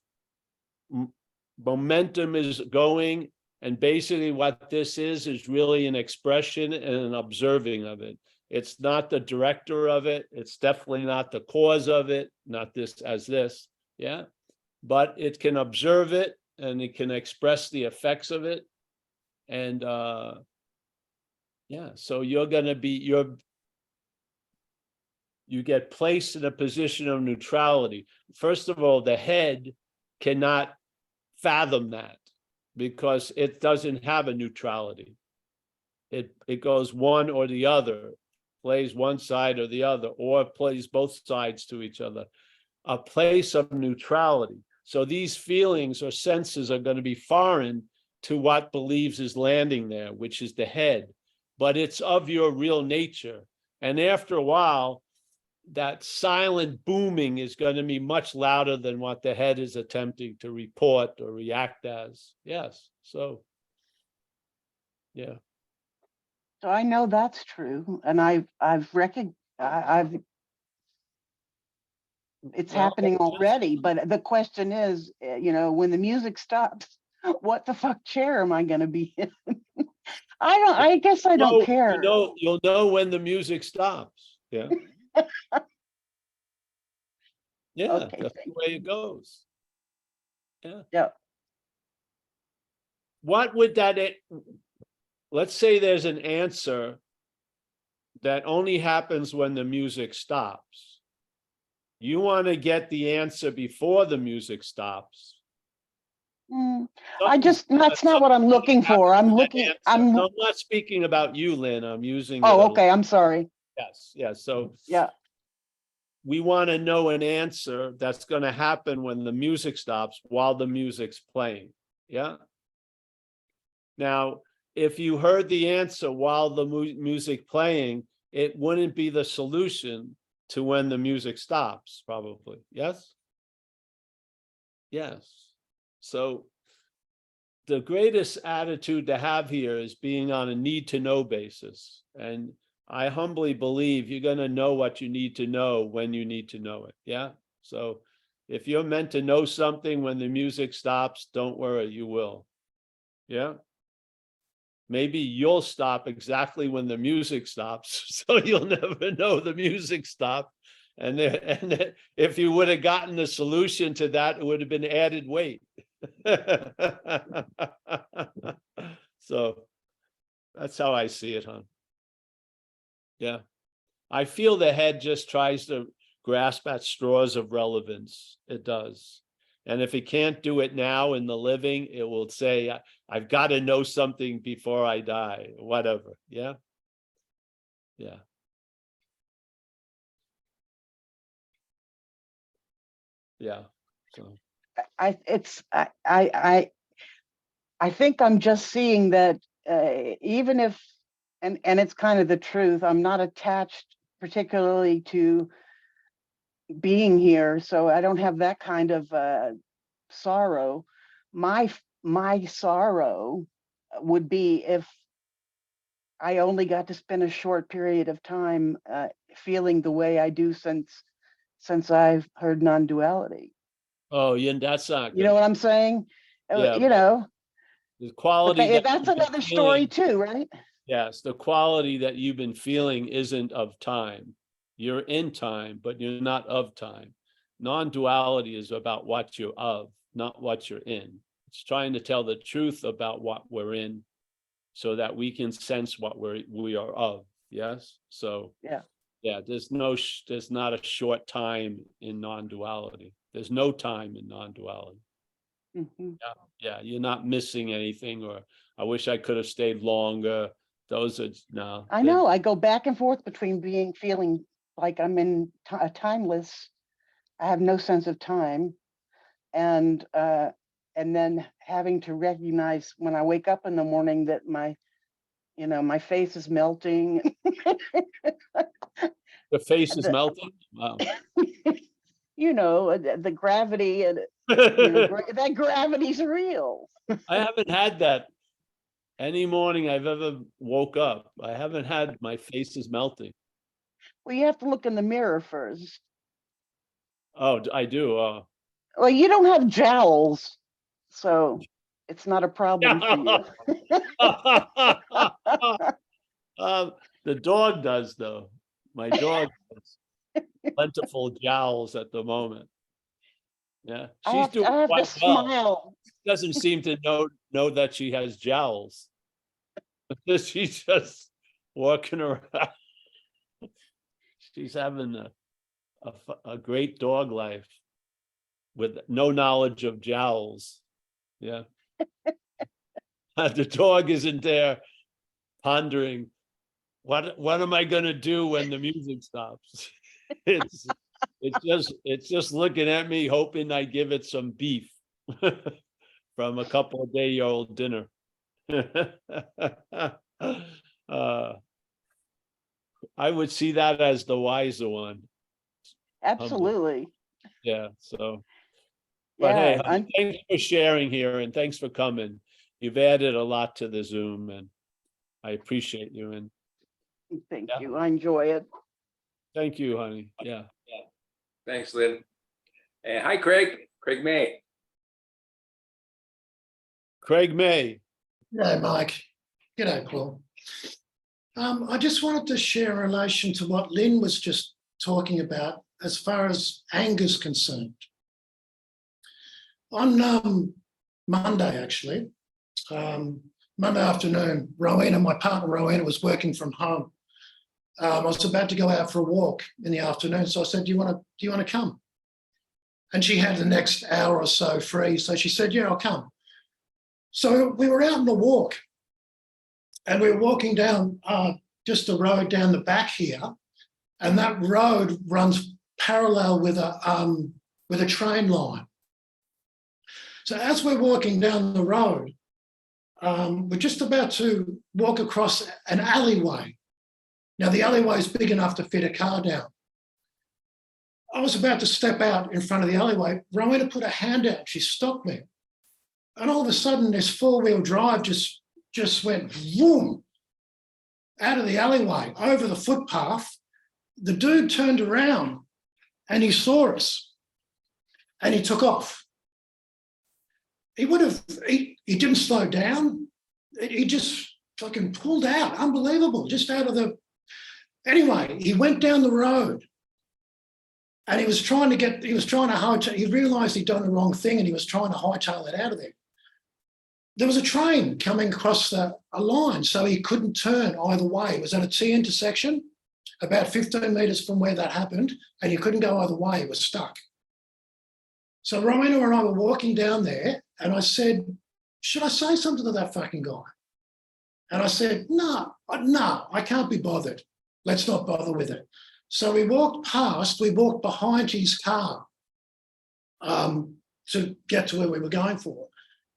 momentum is going. And basically what this is really an expression and an observing of it. It's not the director of it. It's definitely not the cause of it, not this as this. Yeah. But it can observe it and it can express the effects of it. And yeah, so you're going to be, you get placed in a position of neutrality. First of all, the head cannot fathom that because it doesn't have a neutrality. It goes one or the other, plays one side or the other, or plays both sides to each other. A place of neutrality. So these feelings or senses are going to be foreign to what believes is landing there, which is the head, but it's of your real nature. And after a while, that silent booming is going to be much louder than what the head is attempting to report or react as. Yes. So, yeah. So I know that's true, and I've it's Well, happening already. But the question is, when the music stops, what the fuck chair am I going to be in? I guess I don't care. You'll know when the music stops. Yeah. Yeah, Okay, that's the way it goes. Yeah. yeah. What would that, let's say there's an answer that only happens when the music stops. You want to get the answer before the music stops. That's not what I'm looking for. No, I'm not speaking about you, Lynn. I'm using it. Oh, okay. I'm sorry. Yes, yes. So Yeah. we want to know an answer that's going to happen when the music stops while the music's playing. Yeah. Now, if you heard the answer while the music playing, it wouldn't be the solution to when the music stops, probably. Yes? Yes. So the greatest attitude to have here is being on a need to know basis. And I humbly believe you're going to know what you need to know when you need to know it. Yeah. So if you're meant to know something when the music stops, don't worry, you will. Yeah. Maybe you'll stop exactly when the music stops, so you'll never know the music stopped. And if you would have gotten the solution to that, it would have been added weight. So that's how I see it, huh? Yeah. I feel the head just tries to grasp at straws of relevance. It does. And if it can't do it now in the living, it will say, I've got to know something before I die, whatever. Yeah. Yeah. Yeah. So I think I'm just seeing that even if, and it's kind of the truth, I'm not attached particularly to being here, so I don't have that kind of sorrow. My sorrow would be if I only got to spend a short period of time feeling the way I do since I've heard non-duality. Oh, yeah, that's not You know good. what I'm saying? Yeah, You but know, the but quality that that's you've been another story feeling, too, right? yes, the quality that you've been feeling isn't of time. You're in time, but you're not of time. Non-duality is about what you're of, not what you're in. It's trying to tell the truth about what we're in so that we can sense what we are of. Yes. So Yeah. yeah, there's not a short time in non-duality. There's no time in non-duality. Mhm. Yeah, you're not missing anything, or I wish I could have stayed longer. Those are no. I know. I go back and forth between feeling like I'm in a timeless. I have no sense of time, and then having to recognize when I wake up in the morning that my face is melting. The face is the, melting. Wow. the gravity and I that gravity's real. haven't had that any morning I've ever woke up. I haven't had my face is melting. Well, you have to look in the mirror first. Oh, I do. Well, you don't have jowls, so it's not a problem for you. The dog does though. My dog has plentiful jowls at the moment. Yeah, she's doing I have to quite well. smile. Doesn't seem to know that she has jowls. She's just walking around. She's having a great dog life with no knowledge of jowls. Yeah. The dog isn't there pondering, what am I gonna do when the music stops? It's it's just looking at me, hoping I give it some beef from a couple of day-old dinner. uh, I would see that as the wiser one. Humbly. Absolutely. Yeah. So, but hey, Yeah. honey, thanks for sharing here and thanks for coming. You've added a lot to the Zoom and I appreciate you. And Thank yeah, you. I enjoy it. thank you, honey. Yeah. Thanks, Lynn. And hi, Craig May. Craig May. G'day, Mike. G'day, Paul. I just wanted to share in relation to what Lynn was just talking about as far as anger's concerned. On Monday, actually, Monday afternoon, Rowena, my partner Rowena, was working from home. I was about to go out for a walk in the afternoon, so I said, do you want to come? And she had the next hour or so free, so she said, yeah, I'll come. So we were out on the walk and we were walking down just the road down the back here, and that road runs parallel with a train line. So as we're walking down the road, we're just about to walk across an alleyway. Now the alleyway is big enough to fit a car down. I was about to step out in front of the alleyway. Rowena put a hand out. She stopped me. And all of a sudden, this four-wheel drive just went boom out of the alleyway, over the footpath. The dude turned around and he saw us and he took off. He didn't slow down. He just fucking pulled out. Unbelievable, just out of the... Anyway, he went down the road and he realised he'd done the wrong thing and he was trying to hightail it out of there. There was a train coming across a line, so he couldn't turn either way. It was at a T intersection, about 15 metres from where that happened, and he couldn't go either way. He was stuck. So Rowena and I were walking down there, and I said, should I say something to that fucking guy? And I said, no, I can't be bothered. Let's not bother with it. So we walked behind his car. to get to where we were going for.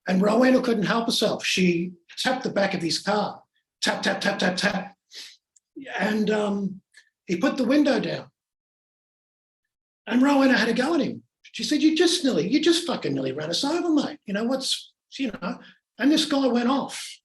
And Rowena couldn't help herself. She tapped the back of his car, tap, tap, tap, tap, tap. And he put the window down. And Rowena had a go at him. She said, you just fucking nearly ran us over, mate. And this guy went off.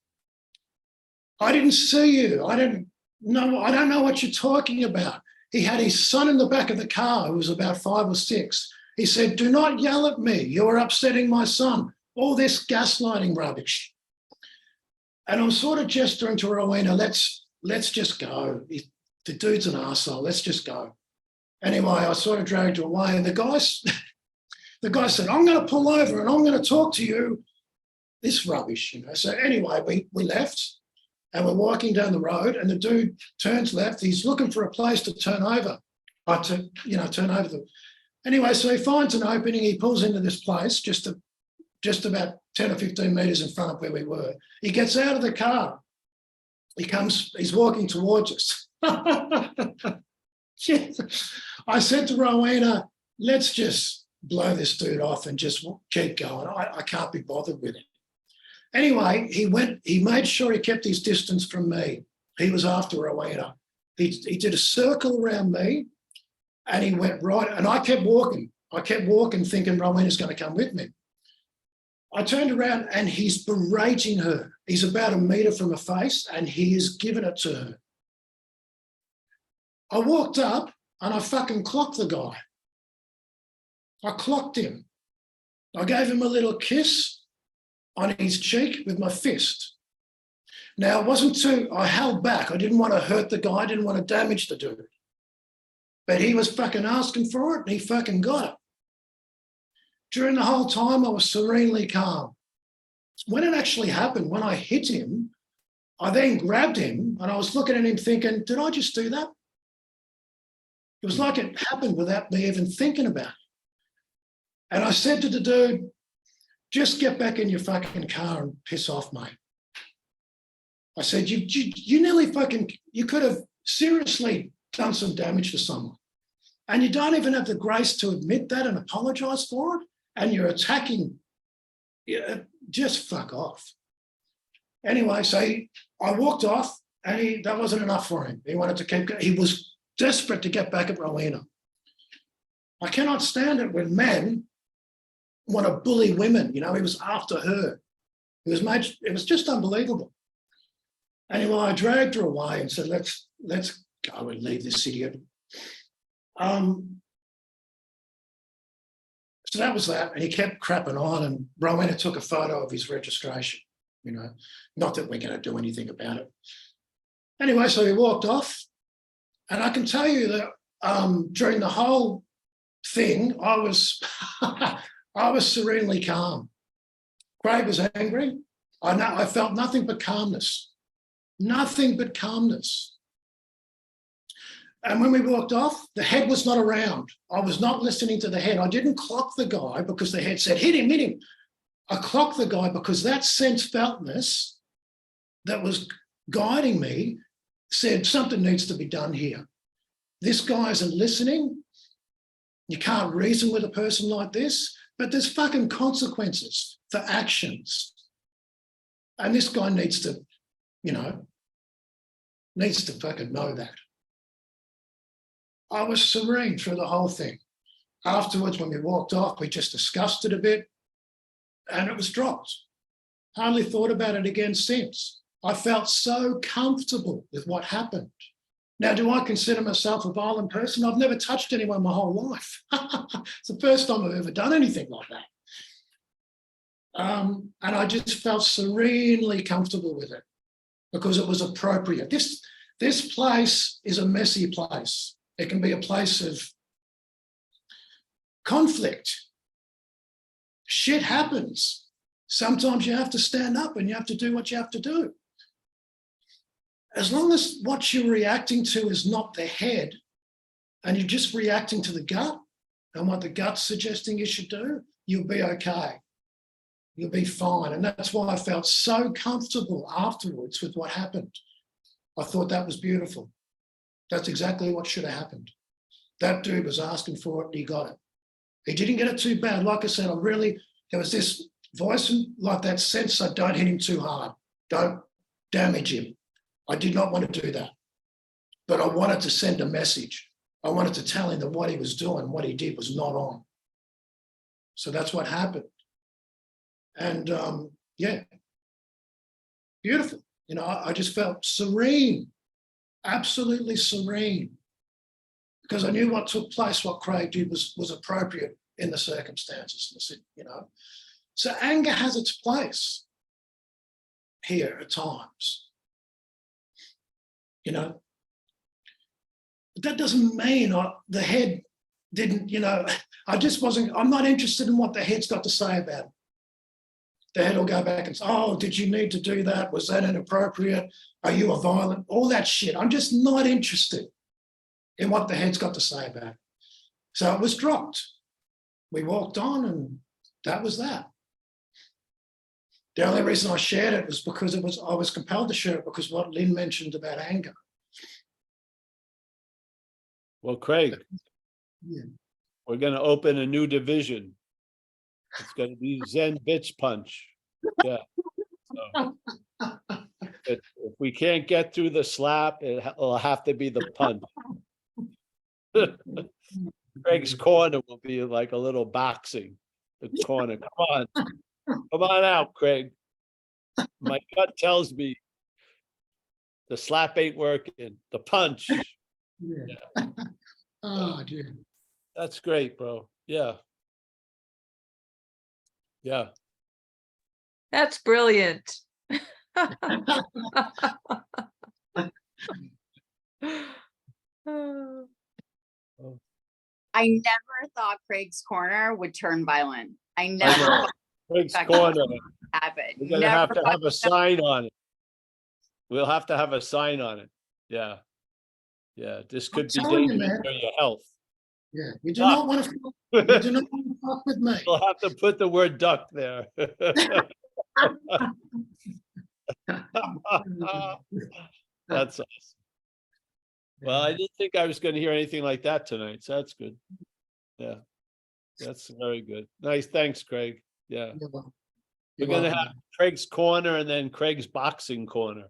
I didn't see you. I don't know what you're talking about. He had his son in the back of the car who was about 5 or 6. He said, do not yell at me. You're upsetting my son. All this gaslighting rubbish. And I'm sort of gesturing to Rowena, let's just go. The dude's an arsehole. Let's just go. Anyway, I sort of dragged her away, and the guy said, I'm going to pull over and I'm going to talk to you. This rubbish, So anyway, we left and we're walking down the road, and the dude turns left. He's looking for a place to turn over. Anyway, so he finds an opening. He pulls into this place just about 10 or 15 metres in front of where we were. He gets out of the car. He's walking towards us. I said to Rowena, let's just blow this dude off and just keep going. I can't be bothered with it. Anyway, he made sure he kept his distance from me. He was after Rowena. He did a circle around me and he went right, and I kept walking. Thinking Rowena's going to come with me. I turned around and he's berating her. He's about a metre from her face and he is giving it to her. I walked up and I fucking clocked the guy. I clocked him. I gave him a little kiss on his cheek with my fist. Now, I held back. I didn't want to hurt the guy. I didn't want to damage the dude. But he was fucking asking for it and he fucking got it. During the whole time, I was serenely calm. When it actually happened, when I hit him, I then grabbed him and I was looking at him thinking, did I just do that? It was like it happened without me even thinking about it. And I said to the dude, just get back in your fucking car and piss off, mate. I said, you nearly you could have seriously done some damage to someone. And you don't even have the grace to admit that and apologise for it. And you're attacking, just fuck off. Anyway, so I walked off and that wasn't enough for him. He wanted to keep going. He was desperate to get back at Rowena. I cannot stand it when men want to bully women. He was after her. It was just unbelievable. Anyway, I dragged her away and said, let's go and leave this idiot. So that was that. And he kept crapping on, and Rowena took a photo of his registration, not that we're going to do anything about it. Anyway, so he walked off. And I can tell you that during the whole thing, I was serenely calm. Craig was angry. I felt nothing but calmness. Nothing but calmness. And when we walked off, the head was not around. I was not listening to the head. I didn't clock the guy because the head said, hit him, hit him. I clocked the guy because that sense feltness that was guiding me said something needs to be done here. This guy isn't listening. You can't reason with a person like this, but there's fucking consequences for actions. And this guy needs to fucking know that. I was serene through the whole thing. Afterwards, when we walked off, we just discussed it a bit and it was dropped. Hardly thought about it again since. I felt so comfortable with what happened. Now, do I consider myself a violent person? I've never touched anyone my whole life. It's the first time I've ever done anything like that. And I just felt serenely comfortable with it because it was appropriate. This place is a messy place. It can be a place of conflict. Shit happens. Sometimes you have to stand up and you have to do what you have to do. As long as what you're reacting to is not the head and you're just reacting to the gut and what the gut's suggesting you should do, you'll be okay. You'll be fine. And that's why I felt so comfortable afterwards with what happened. I thought that was beautiful. That's exactly what should have happened. That dude was asking for it and he got it. He didn't get it too bad. Like I said, there was this voice like that said, so don't hit him too hard. Don't damage him. I did not want to do that. But I wanted to send a message. I wanted to tell him that what he was doing, what he did was not on. So that's what happened. And yeah, beautiful. You know, I just felt serene, absolutely serene, because I knew what took place, what Craig did was appropriate in the circumstances. You know, so anger has its place here at times. You know, but that doesn't mean the head didn't, you know, I'm not interested in what the head's got to say about it. The head will go back and say, oh, did you need to do that? Was that inappropriate? Are you a violent? All that shit. I'm just not interested in what the head's got to say about it. So it was dropped. We walked on and that was that. The only reason I shared it was because I was compelled to share it because what Lynn mentioned about anger. Well, Craig, Yeah. we're going to open a new division. It's going to be Zen Bitch Punch. Yeah. So, if we can't get through the slap, it'll have to be the punch. Craig's corner will be like a little boxing. The corner. Come on out, Craig. My gut tells me the slap ain't working. The punch. Yeah. Oh, dear. That's great, bro. Yeah. Yeah. That's brilliant. I never thought Craig's corner would turn violent. I know. never thought Craig's that corner. would happen. We're gonna Never have to thought have a sign on it. We'll have to have a sign on it. Yeah. Yeah. This could be telling you, dangerous man. for your health. Yeah. You do not want to fuck with me. We'll have to put the word duck there. That's awesome. Well, I didn't think I was going to hear anything like that tonight, so that's good. Yeah, that's very good. Nice, thanks, Craig. Yeah, You're welcome. we're going to have Craig's corner and then Craig's boxing corner.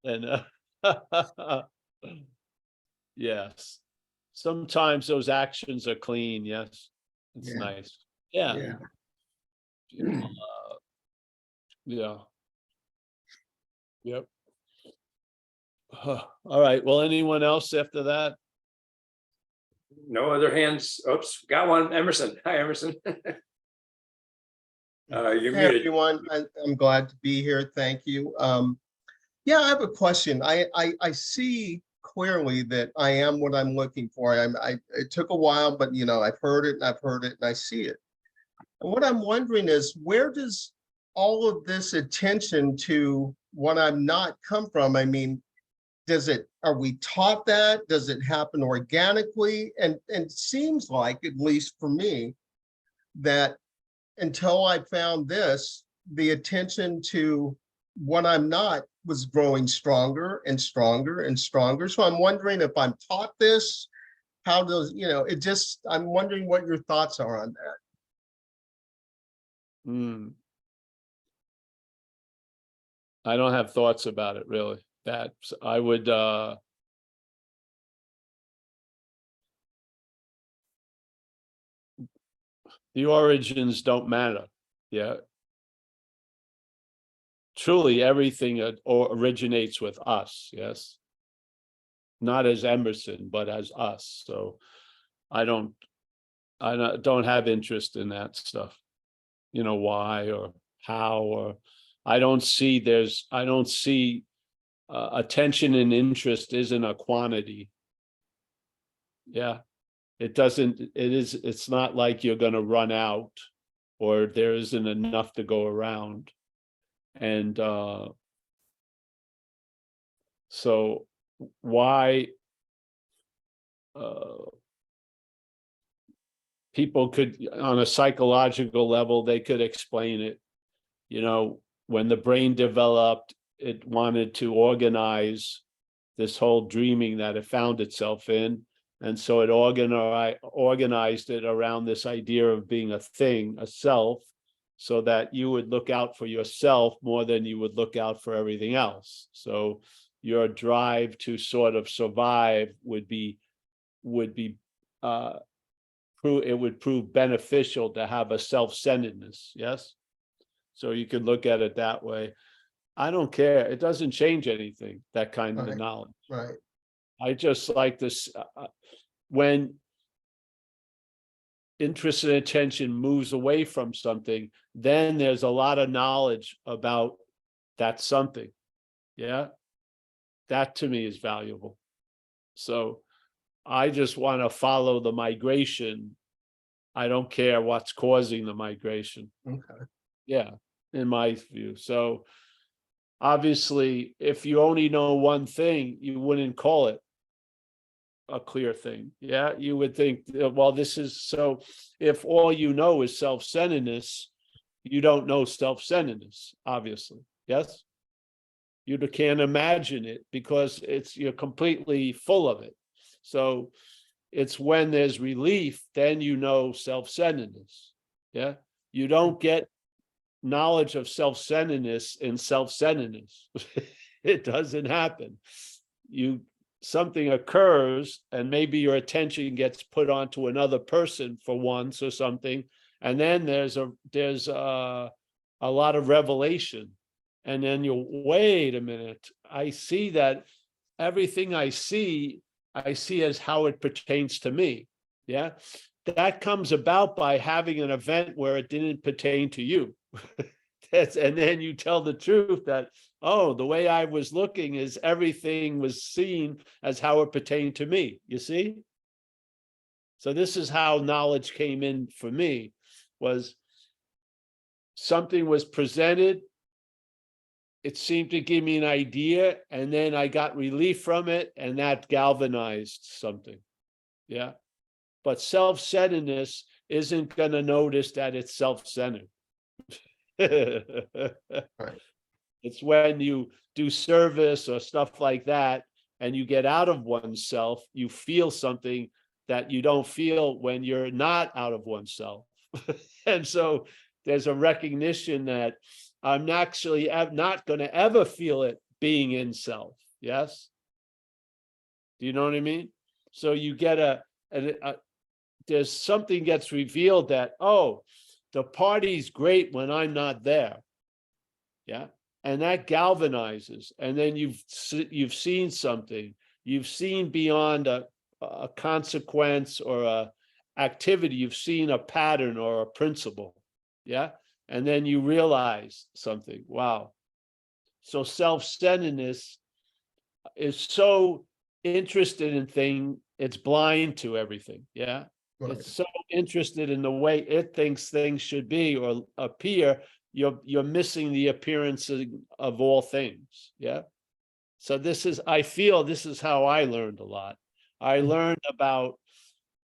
And yes, sometimes those actions are clean. Yes, it's Yeah. nice. Yeah. Yeah. Yeah. Yep. All right. Well, anyone else after that? No other hands. Oops, got one. Emerson. Hi, Emerson. You're Hey, muted. everyone. I'm glad to be here. Thank you. Yeah, I have a question. I see clearly that I am what I'm looking for. It took a while, but you know, I've heard it and I've heard it and I see it. And what I'm wondering is, where does all of this attention to what I'm not come from? I mean, are we taught that? Does it happen organically? And it seems like, at least for me, that until I found this, the attention to what I'm not was growing stronger and stronger and stronger. So I'm wondering if I'm taught this, how does, you know, I'm wondering what your thoughts are on that. I don't have thoughts about it really. That I would the origins don't matter. Yeah. Truly everything originates with us, yes. Not as Emerson, but as us. So I don't have interest in that stuff. You know, why or how, or I don't see attention and interest isn't a quantity. Yeah. It's not like you're going to run out or there isn't enough to go around. And so why people could, on a psychological level, they could explain it. You know, when the brain developed, it wanted to organize this whole dreaming that it found itself in. And so it organized it around this idea of being a thing, a self, so that you would look out for yourself more than you would look out for everything else. So your drive to sort of survive would prove beneficial to have a self-centeredness. Yes. So you could look at it that way. I don't care. It doesn't change anything, that kind of Right. knowledge. Right. I just like this, when interest and attention moves away from something, then there's a lot of knowledge about that something. Yeah. That to me is valuable. So I just want to follow the migration. I don't care what's causing the migration. Okay. Yeah, in my view. So obviously, if you only know one thing, you wouldn't call it a clear thing. Yeah, you would think, well, this is so. If all you know is self-centeredness, you don't know self-centeredness, obviously. Yes. You can't imagine it because you're completely full of it. So it's when there's relief, then you know self-centeredness. Yeah. You don't get knowledge of self-centeredness in self-centeredness. It doesn't happen. Something occurs and maybe your attention gets put onto another person for once or something. And then there's a lot of revelation. And then wait a minute, I see that everything I see as how it pertains to me. Yeah. That comes about by having an event where it didn't pertain to you. And then you tell the truth that, oh, the way I was looking is everything was seen as how it pertained to me. You see? So this is how knowledge came in for me, was something was presented. It seemed to give me an idea, and then I got relief from it, and that galvanized something. Yeah. But self-centeredness isn't going to notice that it's self-centered. It's when you do service or stuff like that, and you get out of oneself, you feel something that you don't feel when you're not out of oneself. And so there's a recognition that I'm actually not going to ever feel it being in self. Yes. Do you know what I mean? So you get there's something gets revealed that, oh, the party's great when I'm not there. Yeah. And that galvanizes. And then you've seen something. You've seen beyond a consequence or a activity. You've seen a pattern or a principle. Yeah. And then you realize something. Wow. So self-centeredness is so interested in thing, it's blind to everything. Yeah. Right. It's so interested in the way it thinks things should be or appear, you're missing the appearance of all things. Yeah. So I feel this is how I learned a lot. I learned about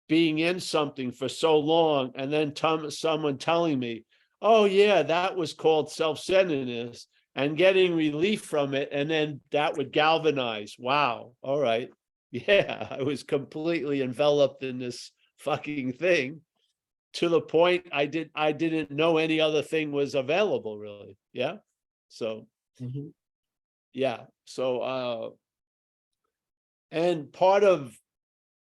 being in something for so long, and then someone telling me, oh yeah, that was called self-centeredness, and getting relief from it, and then that would galvanize. Wow. All right. Yeah, I was completely enveloped in this fucking thing, to the point I didn't know any other thing was available, really. Yeah. So Mhm. yeah. So and part of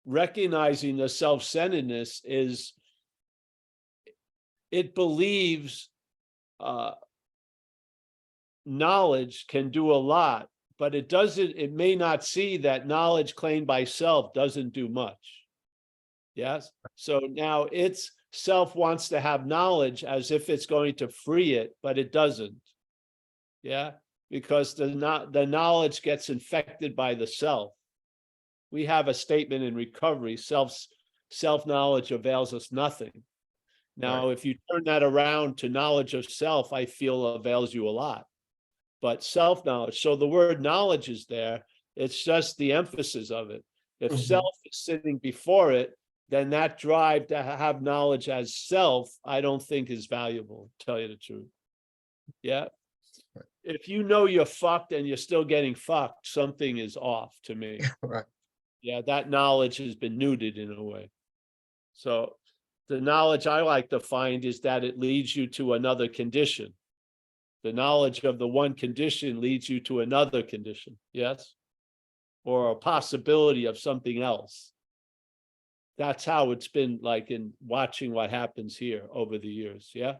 recognizing the self-centeredness is it believes knowledge can do a lot, but it may not see that knowledge claimed by self doesn't do much. Yes. So now its self wants to have knowledge as if it's going to free it, but it doesn't. Yeah. Because the knowledge gets infected by the self. We have a statement in recovery: self-knowledge avails us nothing. Now, if you turn that around to knowledge of self, I feel avails you a lot. But self-knowledge, so the word knowledge is there, it's just the emphasis of it. If Mhm. self is sitting before it, then that drive to have knowledge as self, I don't think is valuable, to tell you the truth. Yeah. If you know you're fucked and you're still getting fucked, something is off to me. Right. Yeah, that knowledge has been neutered in a way. So the knowledge I like to find is that it leads you to another condition. The knowledge of the one condition leads you to another condition, yes? Or a possibility of something else. That's how it's been like in watching what happens here over the years, yeah?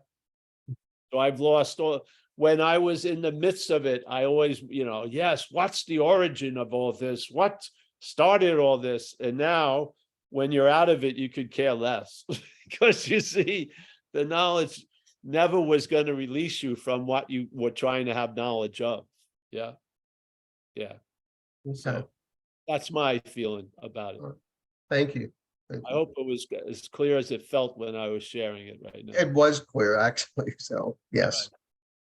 So I've lost all, when I was in the midst of it, I always, yes, what's the origin of all this? What started all this? And now when you're out of it, you could care less because you see the knowledge never was going to release you from what you were trying to have knowledge of. Yeah. Yeah. Okay. So that's my feeling about it. Thank you. Thank I you. hope it was as clear as it felt when I was sharing it right now. It was clear, actually, so, yes.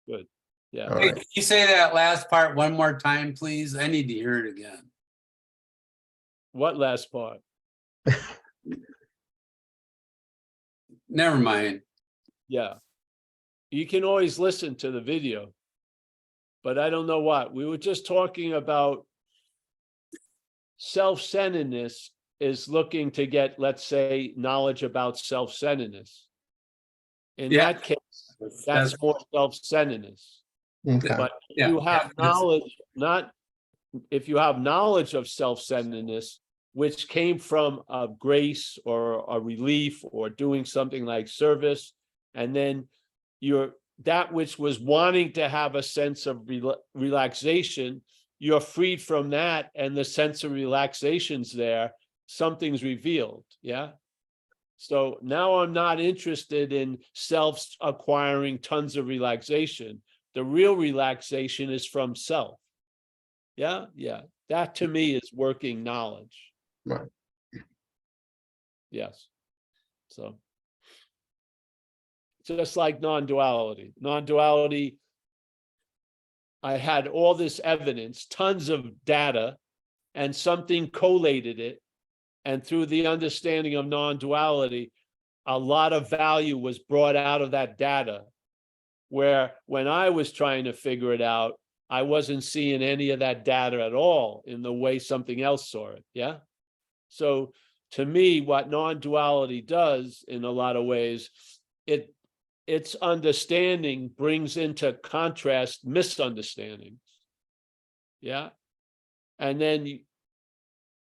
Good. Yeah. All Hey, right. can you say that last part one more time, please? I need to hear it again. What last part? Never mind. Yeah. You can always listen to the video. But I don't know what. We were just talking about self-centeredness is looking to get, let's say, knowledge about self-centeredness. In Yeah. that case, that's more self-centeredness. Okay. But if Yeah, you have yeah, that's- knowledge, if you have knowledge of self-centeredness, which came from a grace or a relief or doing something like service, and then that which was wanting to have a sense of relaxation, you're freed from that, and the sense of relaxation's there, something's revealed, yeah? So now I'm not interested in self-acquiring tons of relaxation. The real relaxation is from self. Yeah, yeah. That to me is working knowledge. Right. Yes. So just like non-duality. Non-duality, I had all this evidence, tons of data, and something collated it. And through the understanding of non-duality, a lot of value was brought out of that data. Where when I was trying to figure it out, I wasn't seeing any of that data at all in the way something else saw it. Yeah. So to me, what non-duality does in a lot of ways, its understanding brings into contrast misunderstandings. Yeah. And then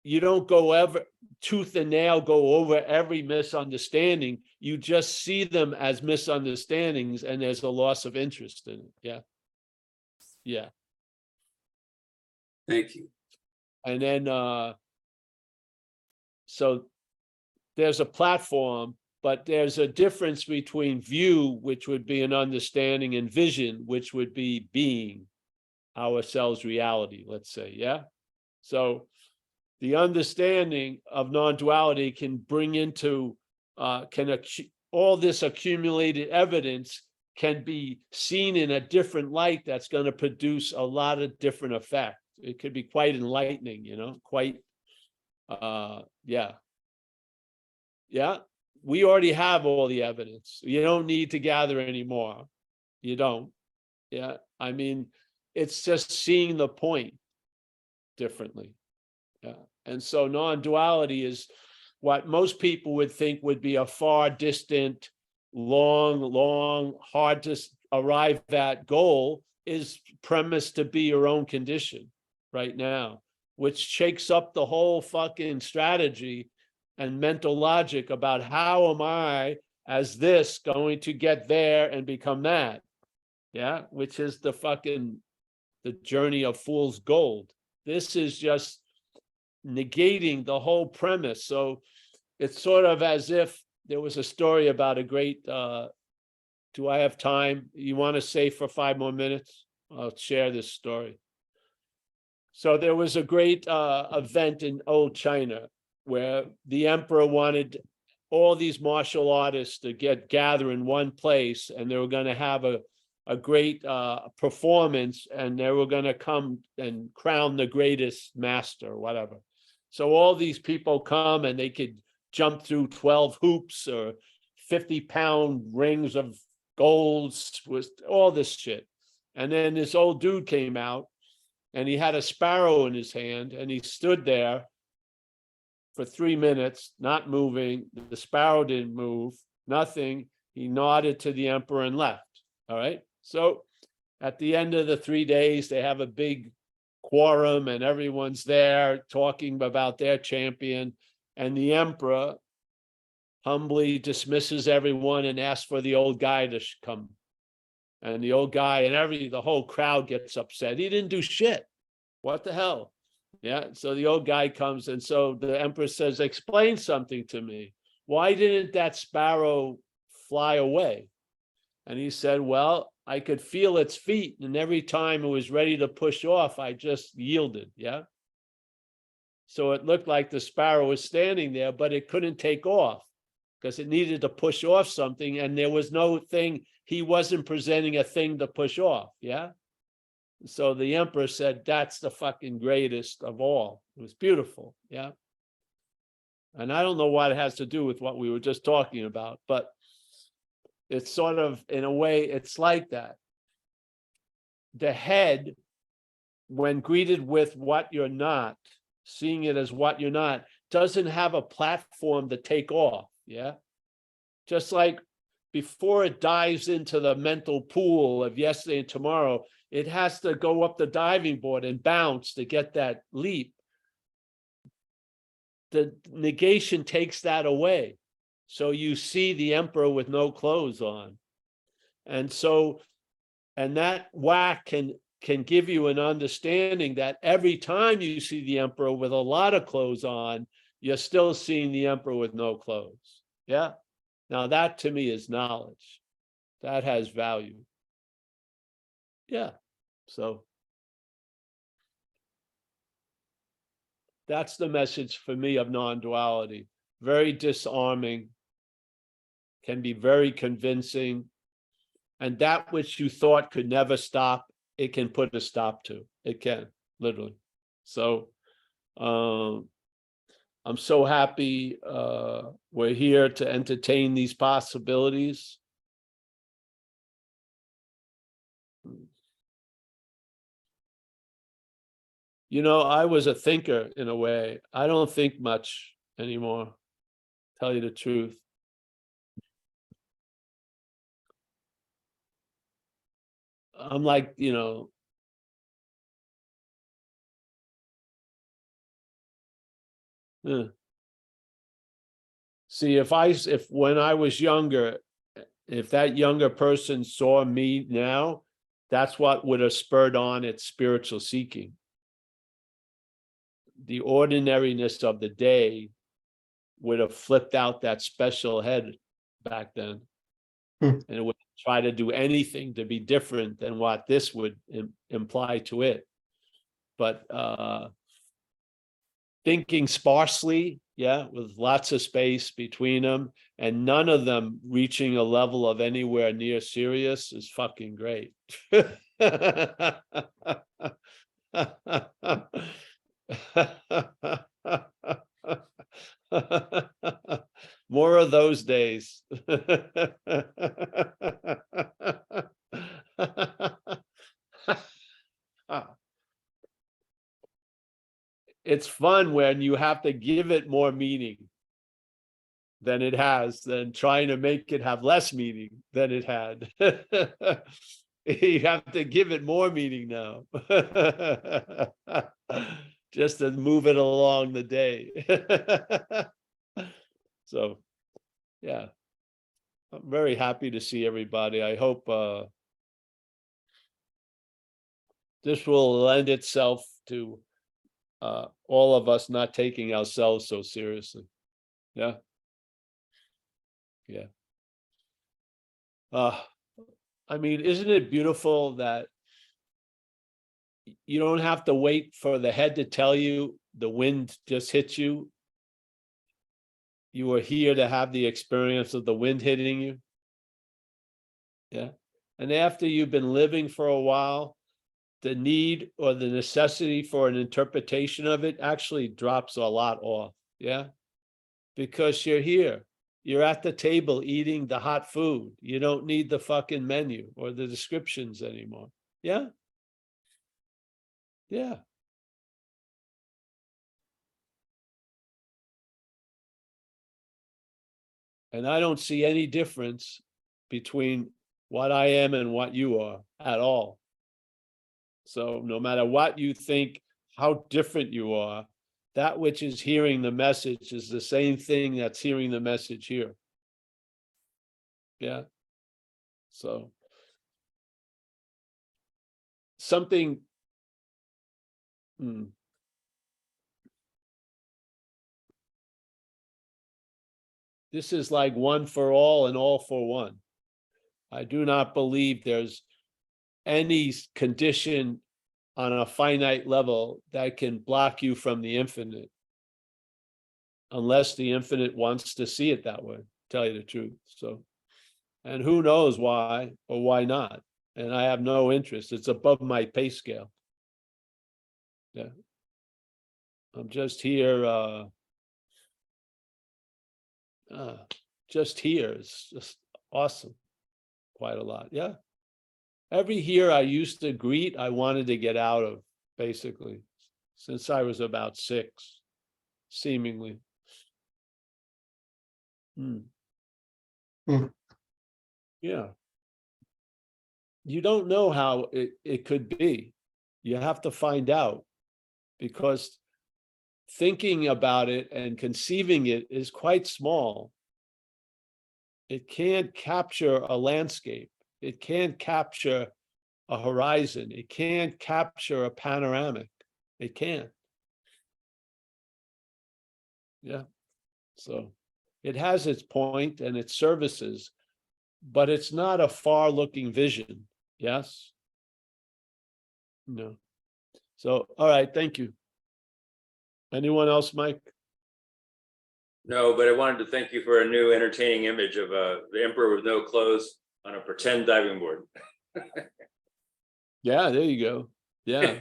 you don't go ever tooth and nail go over every misunderstanding. You just see them as misunderstandings, and there's a loss of interest in it. Yeah. Yeah. Thank you. And then so there's a platform, but there's a difference between view, which would be an understanding, and vision, which would be being ourselves reality, let's say. Yeah. So the understanding of non-duality can bring into all this accumulated evidence can be seen in a different light that's going to produce a lot of different effects. It could be quite enlightening, quite yeah. Yeah, we already have all the evidence. You don't need to gather anymore. You don't. Yeah, I mean, it's just seeing the point differently. Yeah. And so non-duality is what most people would think would be a far distant, long, hard to arrive at goal is premised to be your own condition right now, which shakes up the whole fucking strategy and mental logic about how am I as this going to get there and become that? Yeah, which is the journey of fool's gold. This is just negating the whole premise. So it's sort of as if there was a story about a great, do I have time? You want to say for 5 more minutes? I'll share this story. So there was a great event in old China where the emperor wanted all these martial artists to gather in one place, and they were going to have a great performance, and they were going to come and crown the greatest master, whatever. So all these people come, and they could jump through 12 hoops or 50-pound rings of golds, with all this shit. And then this old dude came out, and he had a sparrow in his hand, and he stood there, for 3 minutes, not moving. The sparrow didn't move, nothing. He nodded to the emperor and left. All right. So at the end of the 3 days, they have a big quorum and everyone's there talking about their champion. And the emperor humbly dismisses everyone and asks for the old guy to come. And the old guy and the whole crowd gets upset. He didn't do shit. What the hell? Yeah. So the old guy comes. And so the emperor says, explain something to me. Why didn't that sparrow fly away? And he said, well, I could feel its feet. And every time it was ready to push off, I just yielded. Yeah. So it looked like the sparrow was standing there, but it couldn't take off because it needed to push off something. And there was no thing. He wasn't presenting a thing to push off. Yeah. So the emperor said, that's the fucking greatest of all. It was beautiful. Yeah. And I don't know what it has to do with what we were just talking about, but it's sort of, in a way, it's like that. The head, when greeted with what you're not, seeing it as what you're not, doesn't have a platform to take off. Yeah. Just like before it dives into the mental pool of yesterday and tomorrow, it has to go up the diving board and bounce to get that leap. The negation takes that away. So you see the emperor with no clothes on. And so, and that whack can give you an understanding that every time you see the emperor with a lot of clothes on, you're still seeing the emperor with no clothes. Yeah. Now that to me is knowledge. That has value. Yeah. So that's the message for me of non-duality. Very disarming, can be very convincing. And that which you thought could never stop, it can put a stop to. It can, literally. So I'm so happy we're here to entertain these possibilities. You know, I was a thinker in a way. I don't think much anymore, tell you the truth. I'm like, you know, see, if when I was younger, if that younger person saw me now, that's what would have spurred on its spiritual seeking. The ordinariness of the day would have flipped out that special head back then. And it would try to do anything to be different than what this would imply to it. But thinking sparsely, yeah, with lots of space between them, and none of them reaching a level of anywhere near serious is fucking great. More of those days. It's fun when you have to give it more meaning than it has, than trying to make it have less meaning than it had. You have to give it more meaning now. Just to move it along the day. So, yeah, I'm very happy to see everybody. I hope this will lend itself to all of us not taking ourselves so seriously. Yeah. Yeah. I mean, isn't it beautiful that you don't have to wait for the head to tell you the wind just hit you? You are here to have the experience of the wind hitting you. Yeah. And after you've been living for a while, the need or the necessity for an interpretation of it actually drops a lot off. Yeah. Because you're here. You're at the table eating the hot food. You don't need the fucking menu or the descriptions anymore. Yeah. Yeah. And I don't see any difference between what I am and what you are at all. So no matter what you think, how different you are, that which is hearing the message is the same thing that's hearing the message here. Yeah. So something. This is like one for all and all for one. I do not believe there's any condition on a finite level that can block you from the infinite. Unless the infinite wants to see it that way, tell you the truth. So, and who knows why or why not? And I have no interest. It's above my pay scale. Yeah. I'm just here, just here. It's just awesome. Quite a lot. Yeah. Every here I used to greet, I wanted to get out of, basically, since I was about 6, seemingly. Yeah. You don't know how it could be. You have to find out, because thinking about it and conceiving it is quite small. It can't capture a landscape. It can't capture a horizon. It can't capture a panoramic. It can't. Yeah. So it has its point and its services, but it's not a far-looking vision. Yes? No. So, all right, thank you. Anyone else, Mike? No, but I wanted to thank you for a new entertaining image of the emperor with no clothes on a pretend diving board. Yeah, there you go. Yeah,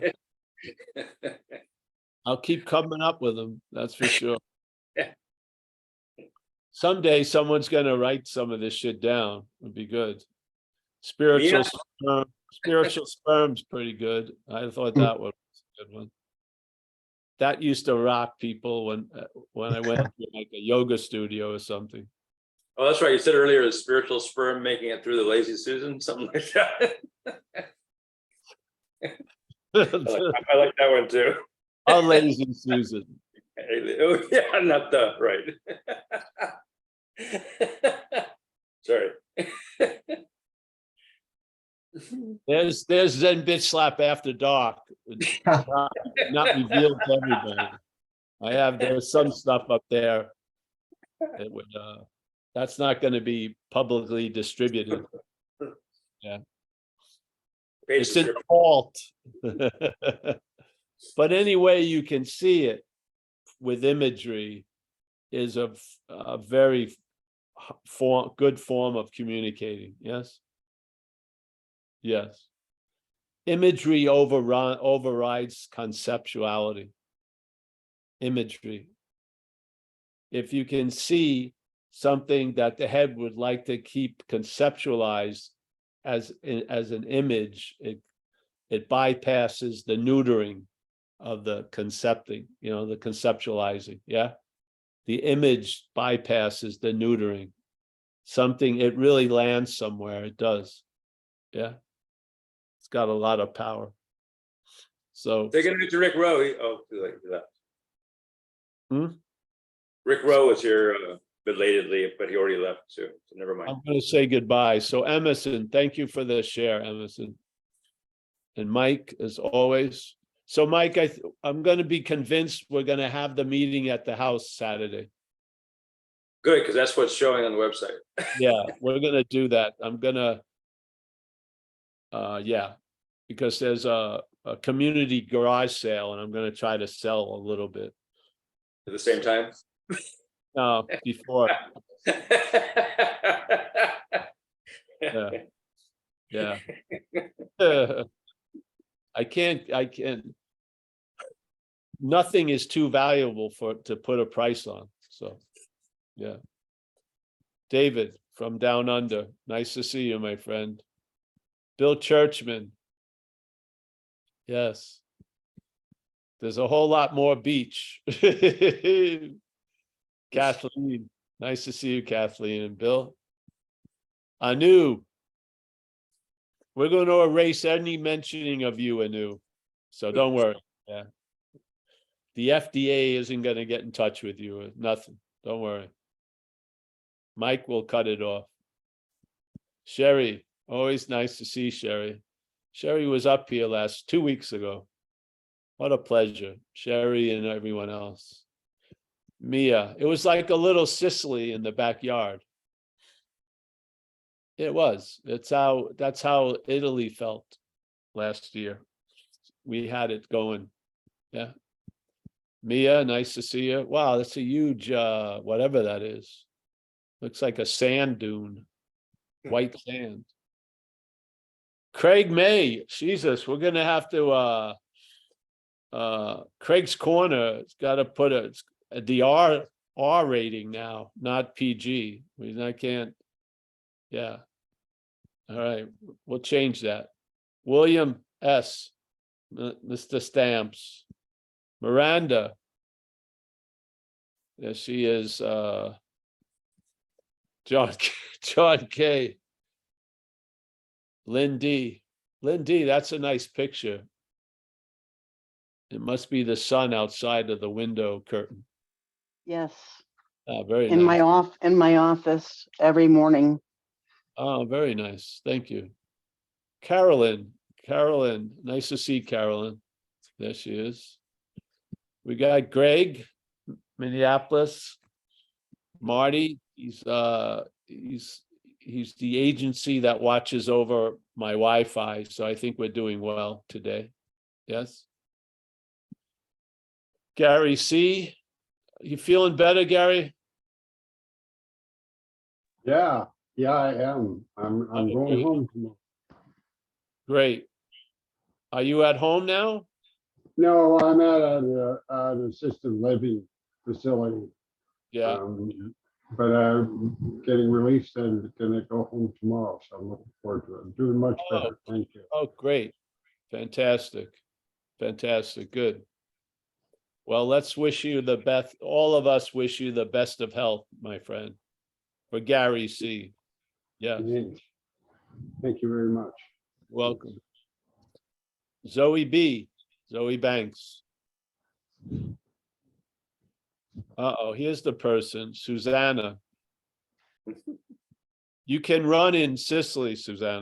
I'll keep coming up with them, that's for sure. Someday someone's gonna write some of this shit down. Would be good. Spiritual sperm, spiritual sperm's pretty good. I thought that was a good one. That used to rock people when I went to like a yoga studio or something. Oh, that's right. You said earlier a spiritual sperm making it through the lazy Susan, something like that. I like that one too. A lazy Susan. Oh, yeah, not the right. Sorry. There's Zen bitch slap after dark. Not revealed to everybody. There's some stuff up there that would that's not going to be publicly distributed. Yeah. It's in the vault. But any way you can see it with imagery is a very good form of communicating. Yes. Yes. Imagery overrides conceptuality. Imagery. If you can see something that the head would like to keep conceptualized as an image, it bypasses the neutering of the concepting, the conceptualizing. Yeah. The image bypasses the neutering. It really lands somewhere. It does. Yeah. It's got a lot of power. So Taking it to Rick Rowe. Too late for that. Hmm? Rick Rowe was here belatedly, but he already left too. So never mind. I'm going to say goodbye. So Emerson, thank you for the share, Emerson. And Mike, as always. So Mike, I'm going to be convinced we're going to have the meeting at the house Saturday. Good, because that's what's showing on the website. Yeah, we're going to do that. I'm going to, yeah, because there's a community garage sale and I'm going to try to sell a little bit. At the same time? No, before. Yeah. Yeah. I can't, nothing is too valuable to put a price on. So, yeah. David from down under. Nice to see you, my friend. Bill Churchman. Yes. There's a whole lot more beach. Kathleen. Nice to see you, Kathleen and Bill. Anu. We're going to erase any mentioning of you, Anu. So don't worry. Yeah. The FDA isn't going to get in touch with you. Nothing. Don't worry. Mike will cut it off. Sherry, always nice to see Sherry. Sherry was up here 2 weeks ago. What a pleasure. Sherry and everyone else. Mia, it was like a little Sicily in the backyard. It was. That's how Italy felt last year. We had it going. Yeah. Mia, nice to see you. Wow, that's a huge whatever that is. Looks like a sand dune. White sand. Craig May, Jesus, we're gonna have to Craig's Corner, it's gotta put the R rating now, not PG. I can't, yeah. All right, we'll change that. William S. Mr. Stamps. Miranda. There she is, John K. Lynn D. Lynn D, that's a nice picture. It must be the sun outside of the window curtain. Yes, Very in nice. my office every morning. Oh, very nice. Thank you. Carolyn, nice to see Carolyn. There she is. We got Greg, Minneapolis. Marty, he's the agency that watches over my Wi-Fi, so I think we're doing well today. Yes. Gary C, you feeling better, Gary? Yeah, I am. I'm Okay. going home tomorrow. Great. Are you at home now? No, I'm at an assisted living facility. Yeah. But I'm getting released and gonna go home tomorrow, so I'm looking forward to it. I'm doing much better. Thank you. Oh, great. Fantastic. Fantastic. Good. Well, let's wish you the best. All of us wish you the best of health, my friend. For Gary C. Yeah, Thank you very much. welcome. Zoe B. Zoe Banks. Uh-oh, here's the person, Susanna. You can run in Sicily, Susanna.